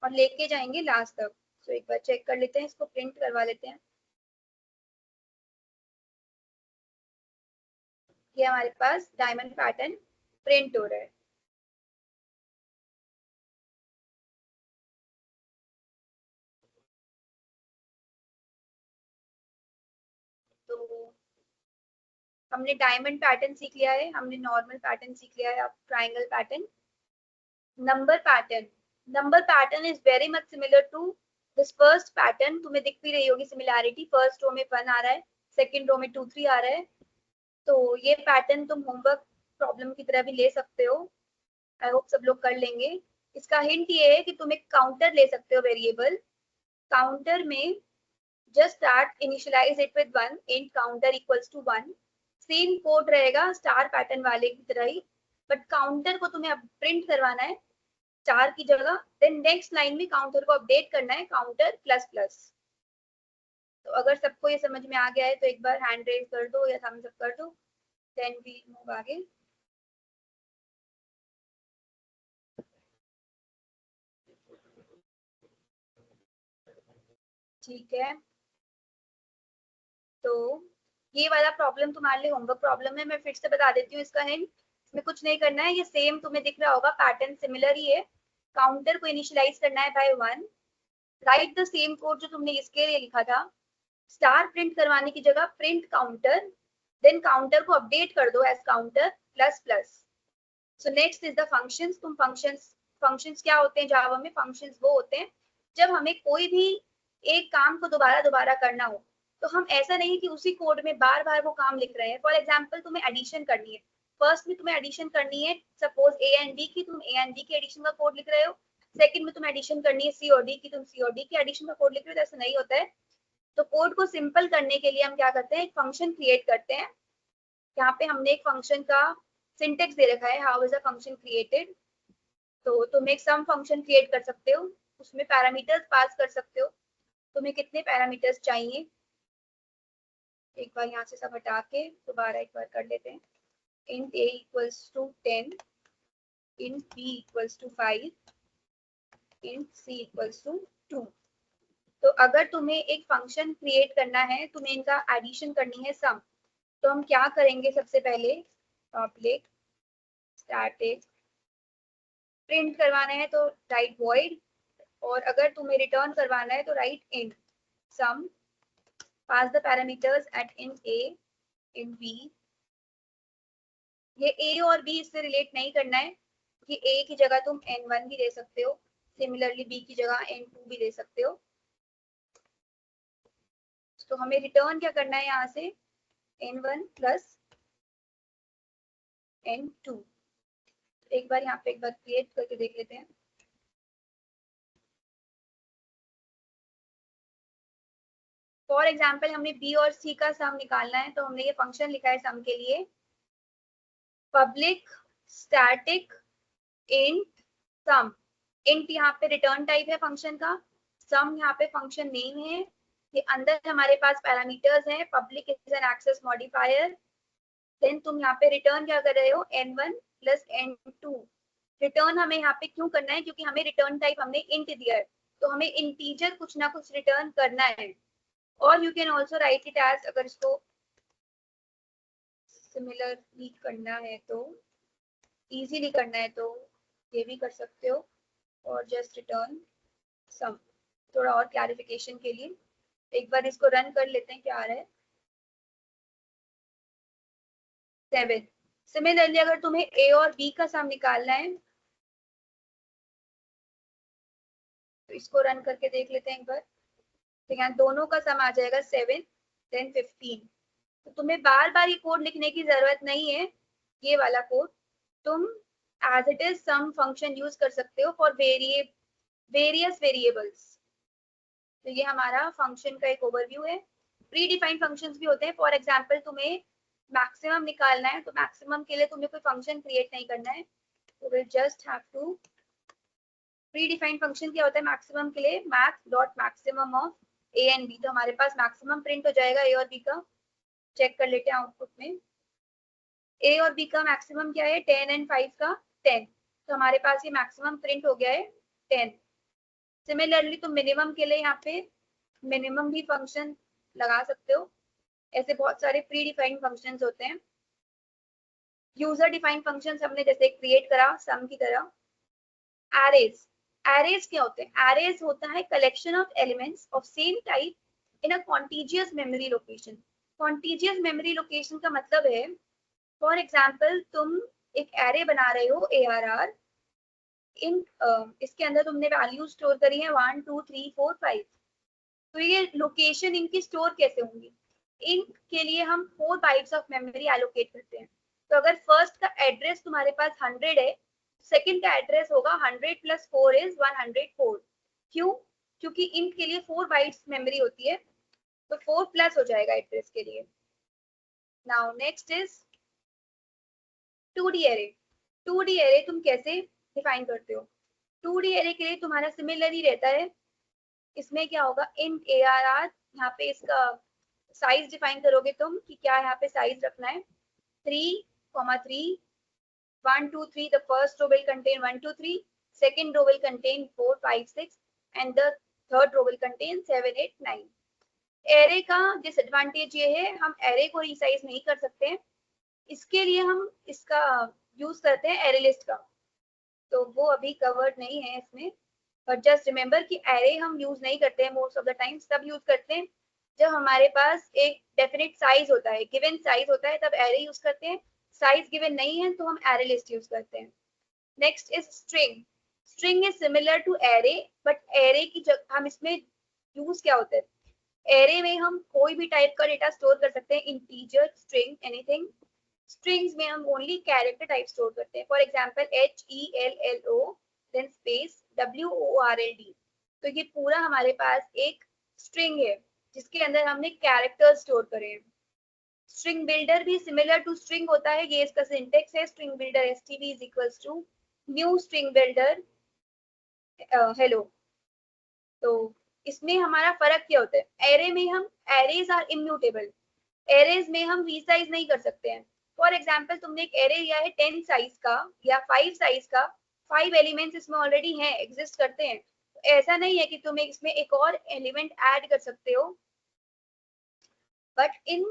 और लेके जाएंगे लास्ट तक। तो एक बार चेक कर लेते हैं, इसको प्रिंट करवा लेते हैं। ये हमारे पास डायमंड पैटर्न प्रिंट हो रहा है। हमने डायमंड पैटर्न सीख लिया है, हमने नॉर्मल पैटर्न सीख लिया है, अब triangle pattern. Number pattern is very much similar to this first pattern. तुम्हें दिख भी रही होगी सिमिलैरिटी, फर्स्ट रो में 1 आ रहा है, सेकंड रो में 2 3 आ रहा है। तो ये पैटर्न तुम होमवर्क प्रॉब्लम की तरह भी ले सकते हो, आई होप सब लोग कर लेंगे। इसका हिंट ये है कि तुम एक काउंटर ले सकते हो, वेरिएबल काउंटर में just start initialize it with 1 int counter equals to 1। Same code रहेगा स्टार पैटर्न वाले की तरह ही, बट काउंटर को तुम्हें अब प्रिंट करवाना है स्टार की जगह। देन नेक्स्ट लाइन में काउंटर को अपडेट करना है काउंटर प्लस प्लस। तो अगर सबको ये समझ में आ गया है तो एक बार हैंड रेज कर दो या थम्स अप कर दो, देन वी मूव आगे। ठीक है, तो ये वाला प्रॉब्लम तुम्हारे लिए होमवर्क प्रॉब्लम है। मैं फिर से बता देती हूँ इसका हिंट। इसमें कुछ नहीं करना है, ये सेम तुम्हें दिख रहा होगा, पैटर्न सिमिलर ही है। काउंटर को इनिशियलाइज करना है by 1। Write the same code जो तुमने इसके लिए लिखा था, स्टार प्रिंट करवाने की जगह प्रिंट काउंटर, देन काउंटर को अपडेट कर दो as counter plus plus. So next is the functions. तुम फंक्शंस क्या होते हैं जावा में? फंक्शंस वो होते हैं जब हमें कोई भी एक काम को दोबारा दोबारा करना हो, तो हम ऐसा नहीं कि उसी कोड में बार बार वो काम लिख रहे हैं। फॉर एग्जाम्पल तुम्हें एडिशन करनी है, फर्स्ट में तुम्हें एडिशन करनी है सपोज ए एंड बी की, तुम ए एंड बी के एडिशन का कोड लिख रहे हो। सेकंड में तुम्हें एडिशन करनी है सी और डी की, तुम सी और डी के एडिशन का कोड लिख रहे हो। तो ऐसा नहीं होता है। तो कोड को सिंपल करने के लिए हम क्या करते हैं, एक फंक्शन क्रिएट करते हैं। यहाँ पे हमने एक फंक्शन का सिंटेक्स दे रखा है, how is a function created. तो तुम एक सम फंक्शन क्रिएट कर सकते हो, उसमें पैरामीटर्स पास कर सकते हो। तुम्हें कितने पैरामीटर्स चाहिए, एक बार यहाँ से सब हटा के दोबारा एक बार कर लेते हैं। int a equals to 10, int b equals to 5, int c equals to 2। तो अगर तुम्हें एक फंक्शन क्रिएट करना है, तुम्हें इनका एडिशन करनी है सम, तो हम क्या करेंगे? सबसे पहले पब्लिक स्टैटिक प्रिंट करवाना है तो राइट वॉइड, और अगर तुम्हें रिटर्न करवाना है तो right int sum, pass the parameters at int a, int b। ये a और b इससे रिलेट नहीं करना है कि a की जगह तुम n1 भी दे सकते हो, सिमिलरली b की जगह n2 भी दे सकते हो। तो हमें रिटर्न क्या करना है यहाँ से, n1 प्लस n2। एक बार यहाँ पे एक बार क्रिएट करके देख लेते हैं। फॉर एग्जाम्पल हमें बी और सी का सम निकालना है, तो हमने ये फंक्शन लिखा है सम के लिए, पब्लिक स्टैटिक इंट सम। इंट यहाँ पे रिटर्न टाइप है फंक्शन का, सम यहाँ पे फंक्शन नेम है। ये अंदर हमारे पास पैरामीटर्स हैं, public is an access modifier. Then तुम यहाँ पे रिटर्न क्या कर रहे हो, n1 प्लस n2। रिटर्न हमें यहाँ पे क्यों करना है, क्योंकि हमें रिटर्न टाइप हमने इंट दिया है, तो हमें इंटीजर कुछ ना कुछ रिटर्न करना है। और you can also write it as, अगर इसको सिमिलरली करना है तो, इजीली करना है तो ये भी कर सकते हो, और जस्ट रिटर्न सम। थोड़ा और क्लैरिफिकेशन के लिए एक बार इसको रन कर लेते हैं, क्या आ रहा है, 7। सिमिलरली अगर तुम्हें ए और बी का सम निकालना है तो इसको रन करके देख लेते हैं एक बार। तो यहाँ दोनों का सम आ जाएगा 7 देन 15। तो तुम्हें बार बार ये कोड लिखने की जरूरत नहीं है, ये वाला कोड तुम as it is some function use कर सकते हो फॉर वेरियस वेरिएबल्स। तो ये हमारा फंक्शन का एक ओवरव्यू है। प्री डिफाइंड फंक्शंस भी होते हैं, फॉर एग्जांपल तुम्हें मैक्सिमम निकालना है, तो मैक्सिमम के लिए तुम्हें कोई फंक्शन क्रिएट नहीं करना है, तो will just have to, predefined function क्या होता है मैक्सिमम के लिए, max dot maximum of a and b. तो हमारे पास मैक्सिमम प्रिंट हो जाएगा ए और बी का, चेक कर लेते हैं आउटपुट में। ए और बी का मैक्सिमम क्या है, 10 एंड 5 का 10, तो हमारे पास ये मैक्सिमम प्रिंट हो गया है 10। सिमिलरली तुम मिनिमम के लिए यहाँ पे मिनिमम भी फंक्शन लगा सकते हो। ऐसे बहुत सारे प्री डिफाइंड फंक्शंस होते हैं। यूजर डिफाइंड फंक्शंस हमने जैसे क्रिएट करा सम की तरह। एरेज, एरेज क्या होते हैं, एरेज होता है collection of elements of same type in a contiguous memory location. Contiguous memory location का मतलब है, फॉर एग्जाम्पल तुम एक एरे बना रहे हो ARR, इन इसके अंदर तुमने वैल्यू स्टोर करी है 1 2 3 4 5, तो ये लोकेशन इनकी स्टोर कैसे होंगी? इंक के लिए हम 4 बाइट्स ऑफ मेमोरी एलोकेट करते हैं। तो अगर फर्स्ट का एड्रेस तुम्हारे पास 100 है, सेकंड का एड्रेस होगा 100 + 4 इज 104। क्यों? क्योंकि इंक के लिए 4 बाइट्स मेमोरी होती है, तो 4 प्लस हो जाएगा एड्रेस के लिए। Now next is 2D array. 2D array तुम कैसे डिफाइन करते हो? 2D एरे के लिए तुम्हारा सिमिलर ही रहता है। इसमें क्या होगा, इन ARR, यहाँ पे इसका साइज डिफाइन करोगे तुम कि क्या यहाँ पे साइज रखना है, 3,3, 1 2 3, the first row will contain 1 2 3, second row will contain 4 5 6 and the third row will contain 7 8 9। Array का डिसएडवांटेज ये है, हम एरे को रिसाइज नहीं कर सकते हैं, इसके लिए हम इसका यूज करते हैं एरे लिस्ट का, तो वो अभी कवर्ड नहीं है इसमें। बट जस्ट रिमेंबर कि एरे हम यूज नहीं करते हैं मोस्ट ऑफ द टाइम, तब यूज करते हैं जब हमारे पास एक डेफिनेट साइज होता है, गिवन साइज होता है, तब एरे यूज करते हैं। साइज गिवन नहीं है तो हम एरे लिस्ट यूज करते हैं। Next is string. String is similar to array, but array की जगह हम इसमें यूज क्या होता है, एरे में हम कोई भी टाइप का डेटा स्टोर कर सकते हैं, इंटीजर, स्ट्रिंग, एनीथिंग। स्ट्रिंग्स में हम ओनली कैरेक्टर टाइप स्टोर करते हैं, for example HELLO then space WORLD। तो ये पूरा हमारे पास एक स्ट्रिंग है जिसके अंदर हमने कैरेक्टर स्टोर करे हैं। स्ट्रिंग बिल्डर भी सिमिलर टू स्ट्रिंग होता है, ये इसका सिंटेक्स है, string builder STB is equals to new string builder hello. तो इसमें हमारा फर्क क्या होता है, एरे में हम एरेज आर इम्यूटेबल, एरेज में हम रीसाइज नहीं कर सकते हैं। फॉर एग्जाम्पल तुमने एक एरे लिया है 10 साइज का या 5 साइज का, 5 एलिमेंट्स इसमें ऑलरेडी हैं, एग्जिस्ट करते हैं, तो ऐसा नहीं है कि तुम इसमें एक और एलिमेंट ऐड कर सकते हो। But in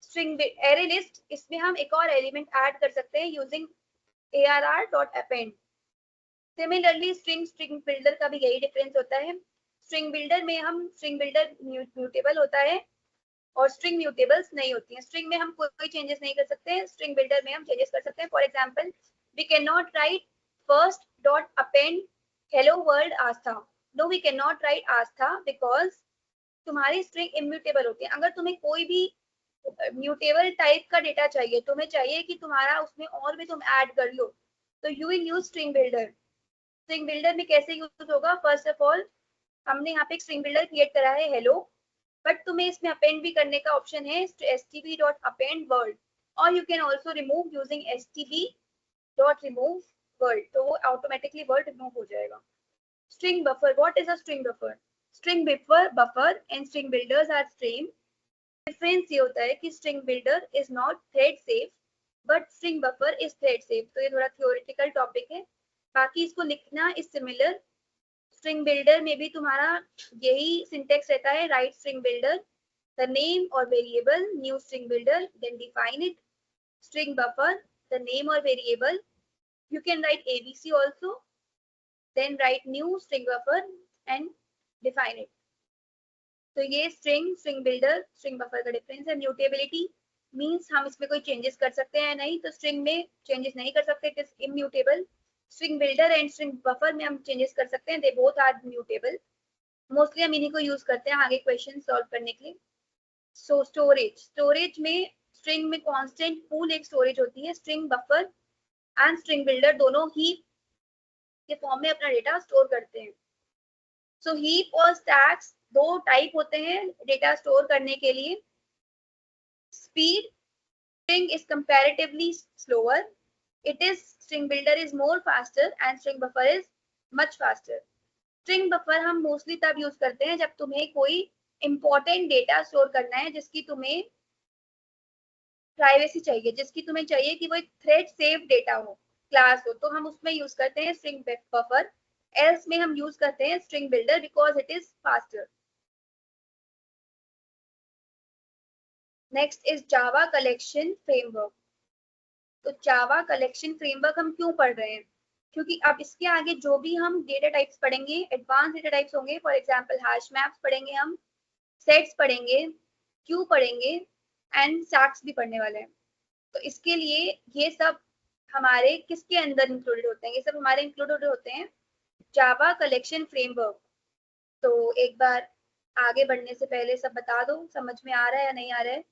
string array list, इसमें हम एक और एलिमेंट ऐड कर सकते हैं using ARR.append। Similarly string builder का भी यही डिफरेंस होता है। स्ट्रिंग बिल्डर में हम स्ट्रिंग बिल्डर म्यूटेबल होता है और स्ट्रिंग म्यूटेबल्स नहीं होती हैं। स्ट्रिंग में हम कोई चेंजेस नहीं कर सकते हैं, स्ट्रिंग बिल्डर में हम चेंजेस कर सकते हैं। For example we can not write first dot append hello world Aastha, no we can not write Aastha because तुम्हारी स्ट्रिंग इम्यूटेबल होती है। अगर तुम्हें कोई भी म्यूटेबल टाइप का डेटा चाहिए, तुम्हें चाहिए कि तुम्हारा उसमें और भी तुम ऐड कर लो, तो you will use string builder. String builder में कैसे यूज होगा, फर्स्ट ऑफ ऑल हमने यहाँ पे एक स्ट्रिंग बिल्डर क्रिएट करा है हेलो, बट तुम्हें इसमें अपेंड भी करने का ऑप्शन है stb.append world, और you can also remove using stb.remove world, तो वो ऑटोमेटिकली वर्ड रिमूव हो जाएगा। String buffer, what is a string buffer? String buffer and string builders are same. Difference ये होता है कि string builder is not thread safe but string buffer is thread safe. तो ये थोड़ा थियोरेटिकल टॉपिक है, बाकी इसको लिखना इज सिमिलर। स्ट्रिंग बिल्डर में भी तुम्हारा यही सिंटेक्स रहता है, write string builder the name और variable new string builder then define it. String buffer the name और variable, you can write ABC also, then write new string buffer and define it। तो ये string builder, string buffer का difference है। Mutability means हम इसमें कोई changes कर सकते हैं नहीं, तो स्ट्रिंग में चेंजेस नहीं कर सकते, it is immutable. String builder and string buffer में हम चेंजेस कर सकते हैं, they both are mutable. Mostly हम इन्हीं को यूज करते हैं आगे क्वेश्चन सॉल्व करने के लिए। सो स्टोरेज में स्ट्रिंग में कांस्टेंट पूल एक स्टोरेज होती है, string buffer and string builder दोनों हीप के फॉर्म में अपना डेटा स्टोर करते हैं। सो हीप और स्टैक्स दो टाइप होते हैं डेटा स्टोर करने के लिए। Speed, string is comparatively slower, it is string builder is more faster and string buffer is much faster. String buffer हम मोस्टली तब यूज करते हैं जब तुम्हें कोई इंपॉर्टेंट डेटा स्टोर करना है, जिसकी तुम्हें प्राइवेसी चाहिए, जिसकी तुम्हें चाहिए कि वो एक थ्रेड सेफ डेटा हो, क्लास हो, तो हम उसमें यूज करते हैं स्ट्रिंग बफर। एल्स में हम यूज करते हैं string builder because it is faster. Next is Java collection framework. तो जावा कलेक्शन फ्रेमवर्क हम क्यों पढ़ रहे हैं, क्योंकि अब इसके आगे जो भी हम डेटा टाइप्स पढ़ेंगे, एडवांस डेटा टाइप्स होंगे। फॉर एग्जांपल हैश मैप्स पढ़ेंगे हम, सेट्स पढ़ेंगे, क्यू पढ़ेंगे एंड स्टैक्स भी पढ़ने वाले हैं। तो इसके लिए ये सब हमारे किसके अंदर इंक्लूडेड होते हैं? ये सब हमारे इंक्लूडेड होते हैं जावा कलेक्शन फ्रेमवर्क। तो एक बार आगे बढ़ने से पहले सब बता दो, समझ में आ रहा है या नहीं आ रहा है?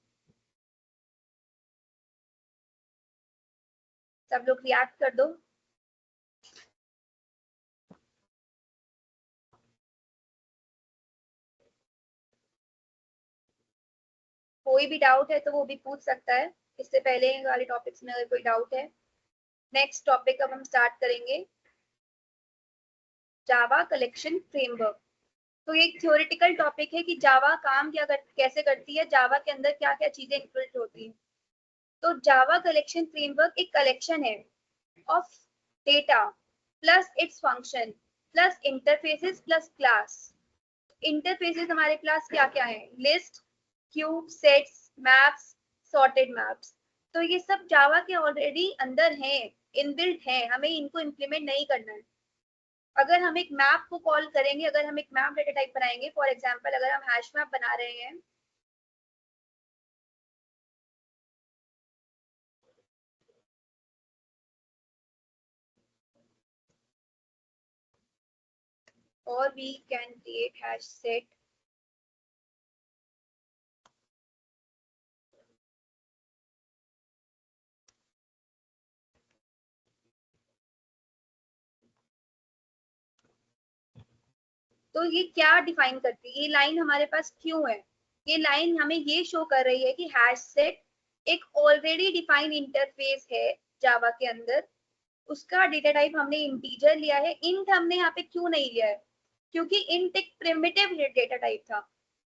सब लोग रिएक्ट कर दो। कोई भी डाउट है तो वो भी पूछ सकता है, इससे पहले वाले टॉपिक्स में अगर कोई डाउट है। नेक्स्ट टॉपिक अब हम स्टार्ट करेंगे, जावा कलेक्शन फ्रेमवर्क। तो ये एक थ्योरेटिकल टॉपिक है कि जावा काम कैसे करती है, जावा के अंदर क्या क्या चीजें इंक्लूडेड होती हैं। तो जावा कलेक्शन फ्रेमवर्क एक कलेक्शन है of data plus its function plus interfaces plus class. Interfaces हमारे क्लास क्या क्या है? List, cube, sets, maps, sorted maps. तो ये सब जावा के ऑलरेडी अंदर हैं, इनबिल्ट हैं, हमें इनको इम्प्लीमेंट नहीं करना है। अगर हम एक मैप को कॉल करेंगे, अगर हम एक मैप डेटा टाइप बनाएंगे, फॉर एग्जांपल अगर हम हैश मैप बना रहे हैं, और we can create hash set. तो ये क्या डिफाइन करती है? ये लाइन हमारे पास क्यों है? ये लाइन हमें ये शो कर रही है कि हैश सेट एक ऑलरेडी डिफाइंड इंटरफेस है जावा के अंदर। उसका डेटा टाइप हमने इंटीजर लिया है। इंट हमने यहाँ पे क्यों नहीं लिया है? क्योंकि इंट एक प्रिमिटिव डेटा टाइप था।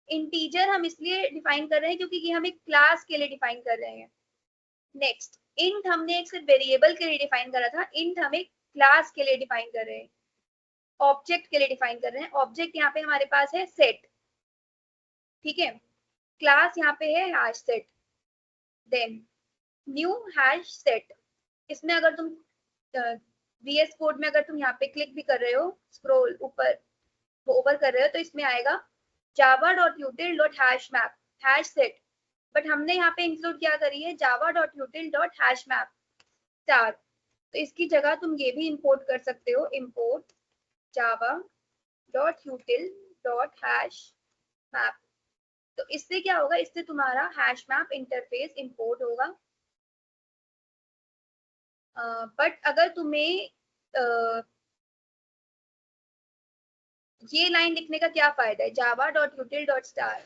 इंटीजर हम इसलिए डिफाइन कर रहे हैं क्योंकि ये हम एक क्लास के लिए डिफाइन कर रहे हैं। नेक्स्ट, इंट हमने एक सिर्फ वेरिएबल के लिए डिफाइन करा था, इंट हम एक क्लास के लिए डिफाइन कर रहे हैं, ऑब्जेक्ट के लिए डिफाइन कर रहे हैं। ऑब्जेक्ट यहाँ पे हमारे पास है सेट, ठीक है। क्लास यहाँ पे है hash set. Then new hash set, इसमें अगर तुम VS कोड में अगर तुम यहाँ पे क्लिक भी कर रहे हो, स्क्रॉल ऊपर ओवर कर रहे हो, तो इसमें आएगा java.util.hashmap हैश सेट। बट हमने यहाँ पे इंक्लूड क्या करी है? java.util.hashmap star. तो इसकी जगह तुम ये भी इंपोर्ट कर सकते हो, इंपोर्ट java.util.hashmap। तो इससे क्या होगा? इससे तुम्हारा हैश मैप इंटरफेस इंपोर्ट होगा। बट अगर तुम्हें ये लाइन लिखने का क्या फायदा है? java.util.star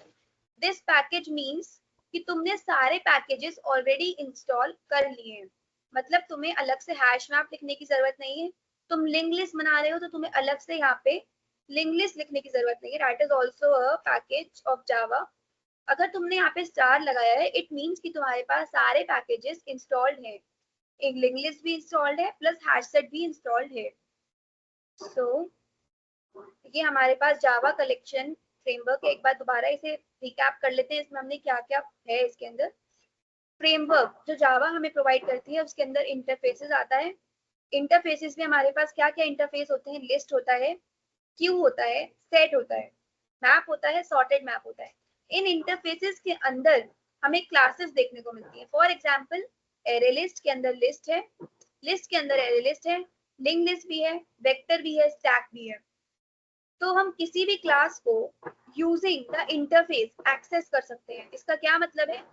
दिस पैकेज मीन्स कि तुमने सारे पैकेजेस ऑलरेडी इंस्टॉल कर लिए हैं। मतलब तुम्हें अलग से हैश मैप लिखने की जरूरत नहीं है। तुम लिंक लिस्ट बना रहे हो तो तुम्हें अलग से यहाँ पे लिंक लिस्ट लिखने की जरूरत नहीं है। That is also a package of Java. अगर तुमने यहाँ पे स्टार लगाया है, इट मीन्स कि तुम्हारे पास सारे पैकेजेस इंस्टॉल्ड हैं। एक लिंक लिस्ट भी इंस्टॉल्ड है प्लस हैश सेट भी इंस्टॉल्ड है। सो ये हमारे पास जावा कलेक्शन फ्रेमवर्क है। एक बार दोबारा इसे रिकैप कर लेते हैं, इसमें हमने क्या क्या है। इसके अंदर फ्रेमवर्क जो जावा हमें प्रोवाइड करती है, उसके अंदर इंटरफेसेस आता है। इंटरफेसेस में हमारे पास क्या क्या इंटरफेस होते हैं? लिस्ट होता है, क्यू होता है, सेट होता है, मैप होता है, सॉर्टेड मैप होता है। इन इंटरफेसेस के अंदर हमें क्लासेस देखने को मिलती है। फॉर एग्जाम्पल एरे लिस्ट के अंदर लिस्ट है, लिस्ट के अंदर एरे लिस्ट है, लिंक लिस्ट भी है, वेक्टर भी है, स्टैक भी है। तो हम किसी भी क्लास को यूजिंग द इंटरफेस एक्सेस कर सकते हैं। इसका क्या मतलब है?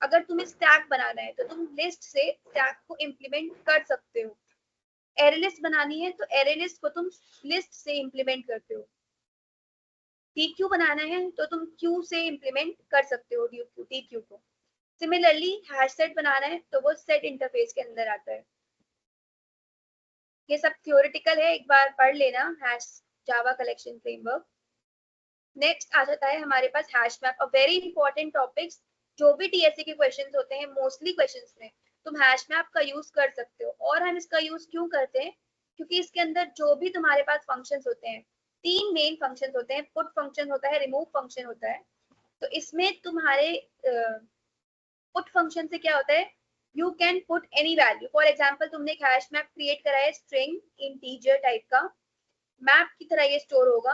अगर तुम्हें स्टैक बनाना है तो तुम लिस्ट से स्टैक को इम्प्लीमेंट कर सकते हो। एरे लिस्ट बनानी है तो एरे लिस्ट को तुम लिस्ट से इम्प्लीमेंट करते हो। DQ बनाना है तो तुम क्यू से इम्प्लीमेंट कर सकते हो DQ को। सिमिलरली हैश सेट बनाना है तो वो सेट इंटरफेस के अंदर आता है। ये सब थ्योरेटिकल है, एक बार पढ़ लेना hash Java collection framework. Next आ जाता है हमारे पास hash map, a very important topics. जो भी TSE के क्वेश्चंस होते हैं, मोस्टली क्वेश्चंस में तुम हैश मैप का यूज कर सकते हो। और हम इसका यूज क्यों करते हैं? क्योंकि इसके अंदर जो भी तुम्हारे पास फंक्शंस होते हैं, तीन मेन फंक्शंस होते हैं। पुट फंक्शन होता है, रिमूव फंक्शन होता है। तो इसमें तुम्हारे पुट फंक्शन से क्या होता है? You can put any value. For example तुमने एक हैश मैप क्रिएट करा है, स्ट्रिंग इंटीजर टाइप का, मैप की तरह ये स्टोर होगा।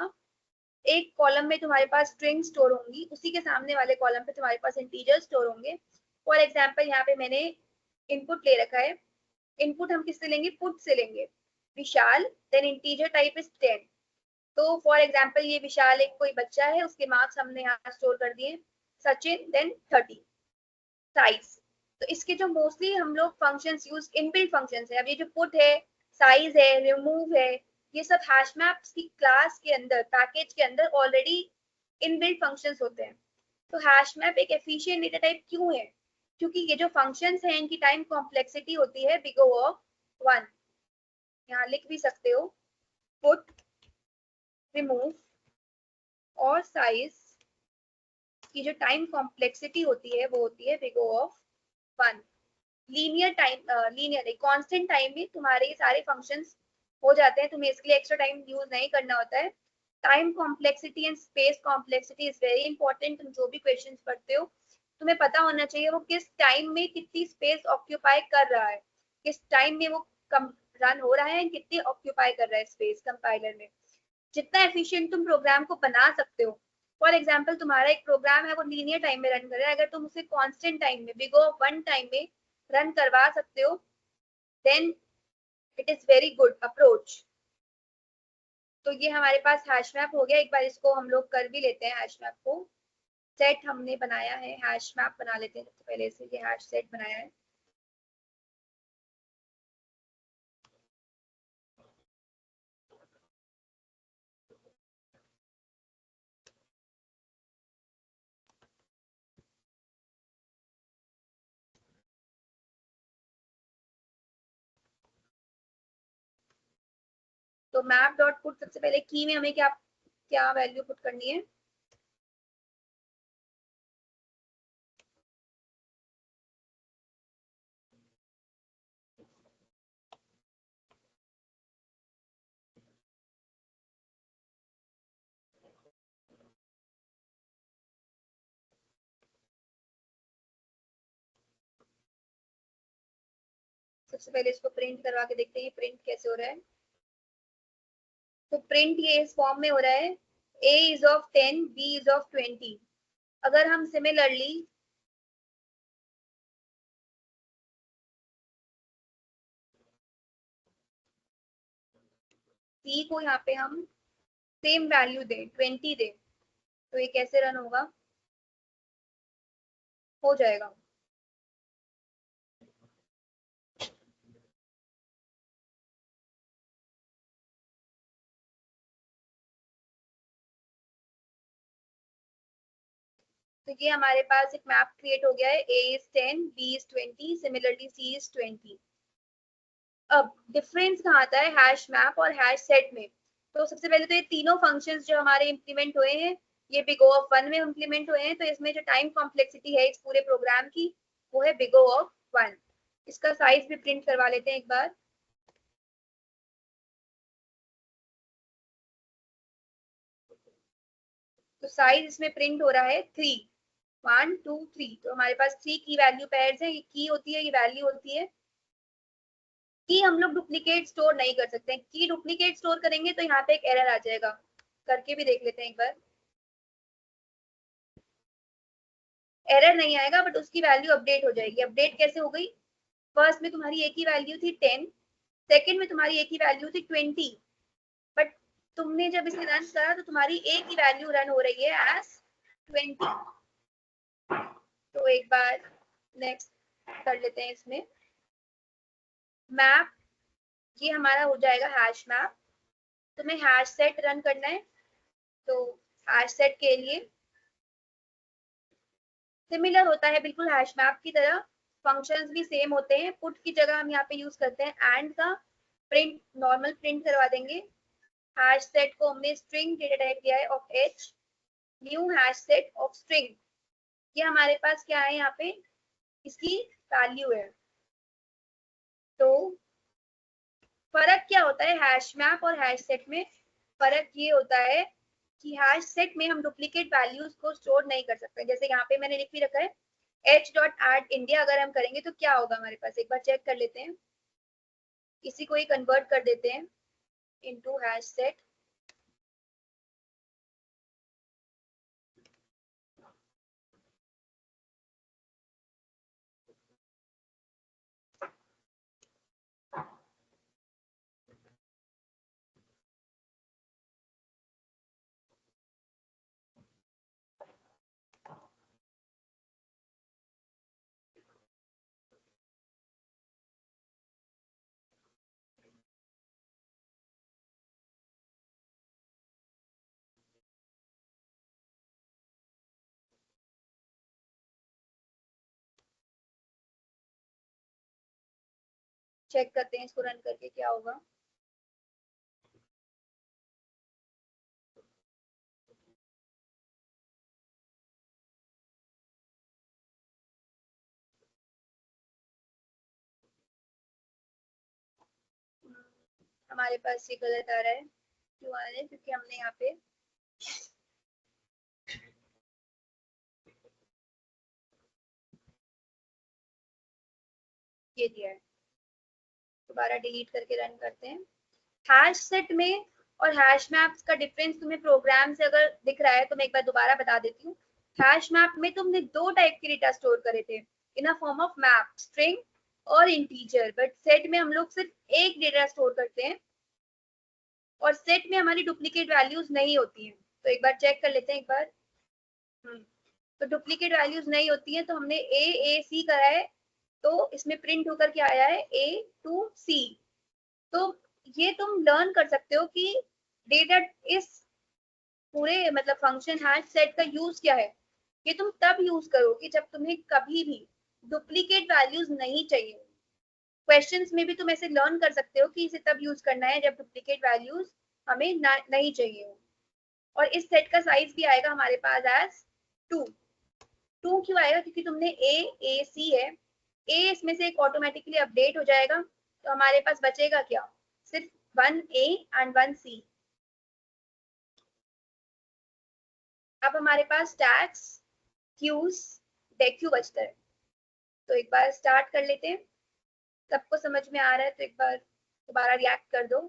एक कॉलम में तुम्हारे पास स्ट्रिंग स्टोर होंगी, उसी के सामने वाले कॉलम पे तुम्हारे पास इंटीजर स्टोर होंगे। फॉर एग्जाम्पल यहाँ पे मैंने इनपुट ले रखा है, इनपुट हम किससे लेंगे, पुट से लेंगे, विशाल, देन इंटीजर टाइप इज 10। तो फॉर एग्जाम्पल ये विशाल एक कोई बच्चा है, उसके मार्क्स हमने यहाँ स्टोर कर दिए, सचिन, देन 30। साइज, तो इसके जो मोस्टली हम लोग फंक्शंस यूज, इनबिल्ट फंक्शंस है। अब ये जो पुट है, साइज है, रिमूव है, ये सब हैश मैप्स की क्लास के अंदर, पैकेज के अंदर ऑलरेडी इनबिल्ट फंक्शंस होते हैं। तो हैश मैप एक एफिशिएंट डेटा टाइप क्यों है, क्योंकि ये जो फंक्शंस हैं इनकी टाइम कॉम्प्लेक्सिटी होती है बिग O ऑफ 1। यहाँ लिख भी सकते हो, पुट, रिमूव और साइज की जो टाइम कॉम्प्लेक्सिटी होती है वो होती है big O of 1। Linear time, linear constant time में तुम्हारे ये सारे फंक्शंस हो जाते हैं, तुम्हें इसके लिए एक्स्ट्रा टाइम यूज नहीं करना होता है। Time complexity and space complexity is very important. तुम जो भी क्वेश्चंस पढ़ते हो तुम्हें पता होना चाहिए वो किस टाइम में कितनी स्पेस ऑक्यूपाई कर रहा है, किस टाइम में वो कम रन हो रहा है, कितनी ऑक्यूपाई कर रहा है स्पेस कंपाइलर में। जितना एफिशिएंट तुम प्रोग्राम को बना सकते हो, फॉर एग्जाम्पल तुम्हारा एक प्रोग्राम है वो लीनियर टाइम में रन कर रहा है, अगर तुम उसे कांस्टेंट टाइम में बिग O ऑफ 1 टाइम में रन करवा सकते हो, then it is very good approach. तो ये हमारे पास हैश मैप हो गया। एक बार इसको हम लोग कर भी लेते हैं, हैश मैप को। सेट हमने बनाया है, हैश मैप बना लेते हैं सबसे पहले से, ये हैश सेट बनाया है। तो मैप डॉट पुट, सबसे पहले की में हमें क्या क्या वैल्यू पुट करनी है, सबसे पहले इसको प्रिंट करवा के देखते हैं प्रिंट कैसे हो रहा है। तो प्रिंट ये इस फॉर्म में हो रहा है, a is of 10, b is of 20। अगर हम सिमिलरली c को यहाँ पे हम सेम वैल्यू दें, 20 दें, तो ये कैसे रन होगा, हो जाएगा। तो ये हमारे पास एक मैप क्रिएट हो गया है, a is 10, b is 20, similarly c is 20। अब डिफरेंस कहाँ आता है हैश मैप और हैश सेट में। तो सबसे पहले तो ये तीनों फंक्शंस जो हमारे इम्प्लीमेंट हुए हैं ये बिग O ऑफ 1 में इम्प्लीमेंट हुए हैं, तो इसमें जो टाइम कॉम्प्लेक्सिटी है इस पूरे प्रोग्राम की वो है बिग O ऑफ 1। इसका साइज भी प्रिंट करवा लेते हैं एक बार। तो साइज इसमें प्रिंट हो रहा है 3, 1 2 3। तो हमारे पास 3 की वैल्यू पेयर्स है, ये की होती है, ये वैल्यू होती है। की हम लोग डुप्लीकेट स्टोर नहीं कर सकते, की डुप्लीकेट स्टोर करेंगे तो यहाँ पे एक एरर आ जाएगा। करके भी देख लेते हैं एक बार, एरर नहीं आएगा बट उसकी वैल्यू अपडेट हो जाएगी। अपडेट कैसे हो गई, फर्स्ट में तुम्हारी एक ही वैल्यू थी 10, सेकंड में तुम्हारी एक ही वैल्यू थी 20, बट तुमने जब इसे रन करा तो तुम्हारी एक ही वैल्यू रन हो रही है एज 20। तो एक बार नेक्स्ट कर लेते हैं इसमें मैप, ये हमारा हो जाएगा हैश मैप। तुम्हें हैश सेट रन करना है, तो हैश सेट के लिए सिमिलर होता है बिल्कुल हैश मैप की तरह, फंक्शंस भी सेम होते हैं। पुट की जगह हम यहाँ पे यूज करते हैं एंड का, प्रिंट नॉर्मल प्रिंट करवा देंगे। हैश सेट को हमने स्ट्रिंग डेटा टाइप दिया है of h, new hash set of string, ये हमारे पास क्या है यहाँ पे इसकी वैल्यू है। तो फर्क क्या होता है हैश मैप और हैश सेट में, फर्क ये होता है कि हैश सेट में हम डुप्लीकेट वैल्यूज को स्टोर नहीं कर सकते। जैसे यहाँ पे मैंने लिख भी रखा है h.add_india, अगर हम करेंगे तो क्या होगा हमारे पास, एक बार चेक कर लेते हैं। इसी को ही कन्वर्ट कर देते हैं इनटू हैश सेट। चेक करते हैं इसको रन करके क्या होगा। हमारे पास ये गलत आ रहा है, क्यों आ रहा है? क्योंकि हमने यहाँ पे ये दिया है। दोबारा डिलीट करके रन करते हैं। हैश सेट में और हैश मैप्स का डिफरेंस तुम्हें प्रोग्राम से अगर दिख रहा है तो मैं एक बार दोबारा बता देती हूँ। हैश मैप में तुमने दो टाइप के डेटा स्टोर करे थे, in a form of map, string और इंटीजर। बट सेट में हम लोग सिर्फ एक डेटा स्टोर करते हैं और सेट में हमारी डुप्लीकेट वैल्यूज नहीं होती हैं। तो एक बार चेक कर लेते हैं एक बार। तो डुप्लीकेट वैल्यूज नहीं होती है, तो हमने ए सी करा है, तो इसमें प्रिंट होकर के आया है A to C। तो ये तुम लर्न कर सकते हो कि डेटा इस पूरे मतलब फंक्शन हैश सेट का यूज क्या है। ये तुम तब यूज करो कि जब तुम्हें कभी भी डुप्लीकेट वैल्यूज नहीं चाहिए। क्वेश्चंस में भी तुम ऐसे लर्न कर सकते हो कि इसे तब यूज करना है जब डुप्लीकेट वैल्यूज हमें नहीं चाहिए हो। और इस सेट का साइज भी आएगा हमारे पास एज 2। 2 क्यों आएगा? क्योंकि तुमने ए सी है, ए इसमें से एक ऑटोमेटिकली अपडेट हो जाएगा, तो हमारे पास बचेगा क्या? सिर्फ 1A एंड 1C। अब हमारे पास स्टैक्स, क्यूज, डेक्यू बचता है। तो एक बार स्टार्ट कर लेते हैं। सबको समझ में आ रहा है तो एक बार दोबारा रिएक्ट कर दो।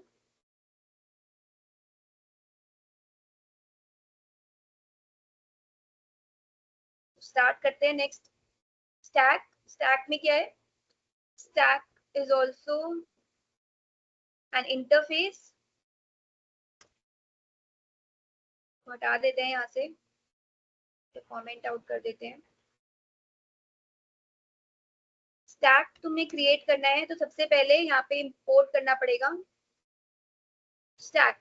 स्टार्ट करते हैं। Next stack. स्टैक में क्या है? Stack is also an interface. हटा देते हैं यहाँ से, तो कमेंट आउट कर देते हैं। स्टैक तुम्हें क्रिएट करना है तो सबसे पहले यहाँ पे इंपोर्ट करना पड़ेगा स्टैक।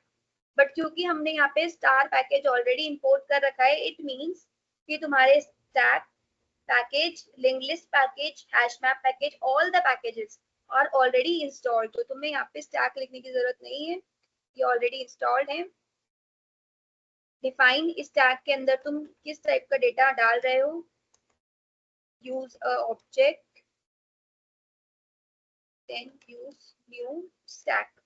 बट क्योंकि हमने यहाँ पे स्टार पैकेज ऑलरेडी इंपोर्ट कर रखा है, इट मींस कि तुम्हारे stack package, link list package, hash map package, all the packages are already installed. तो तुम्हें यहाँ पे स्टैक लिखने की जरूरत नहीं है, ये ऑलरेडी इंस्टॉल्ड है। डिफाइन स्टैक के अंदर तुम किस टाइप का डेटा डाल रहे हो। Use a object, then use new stack.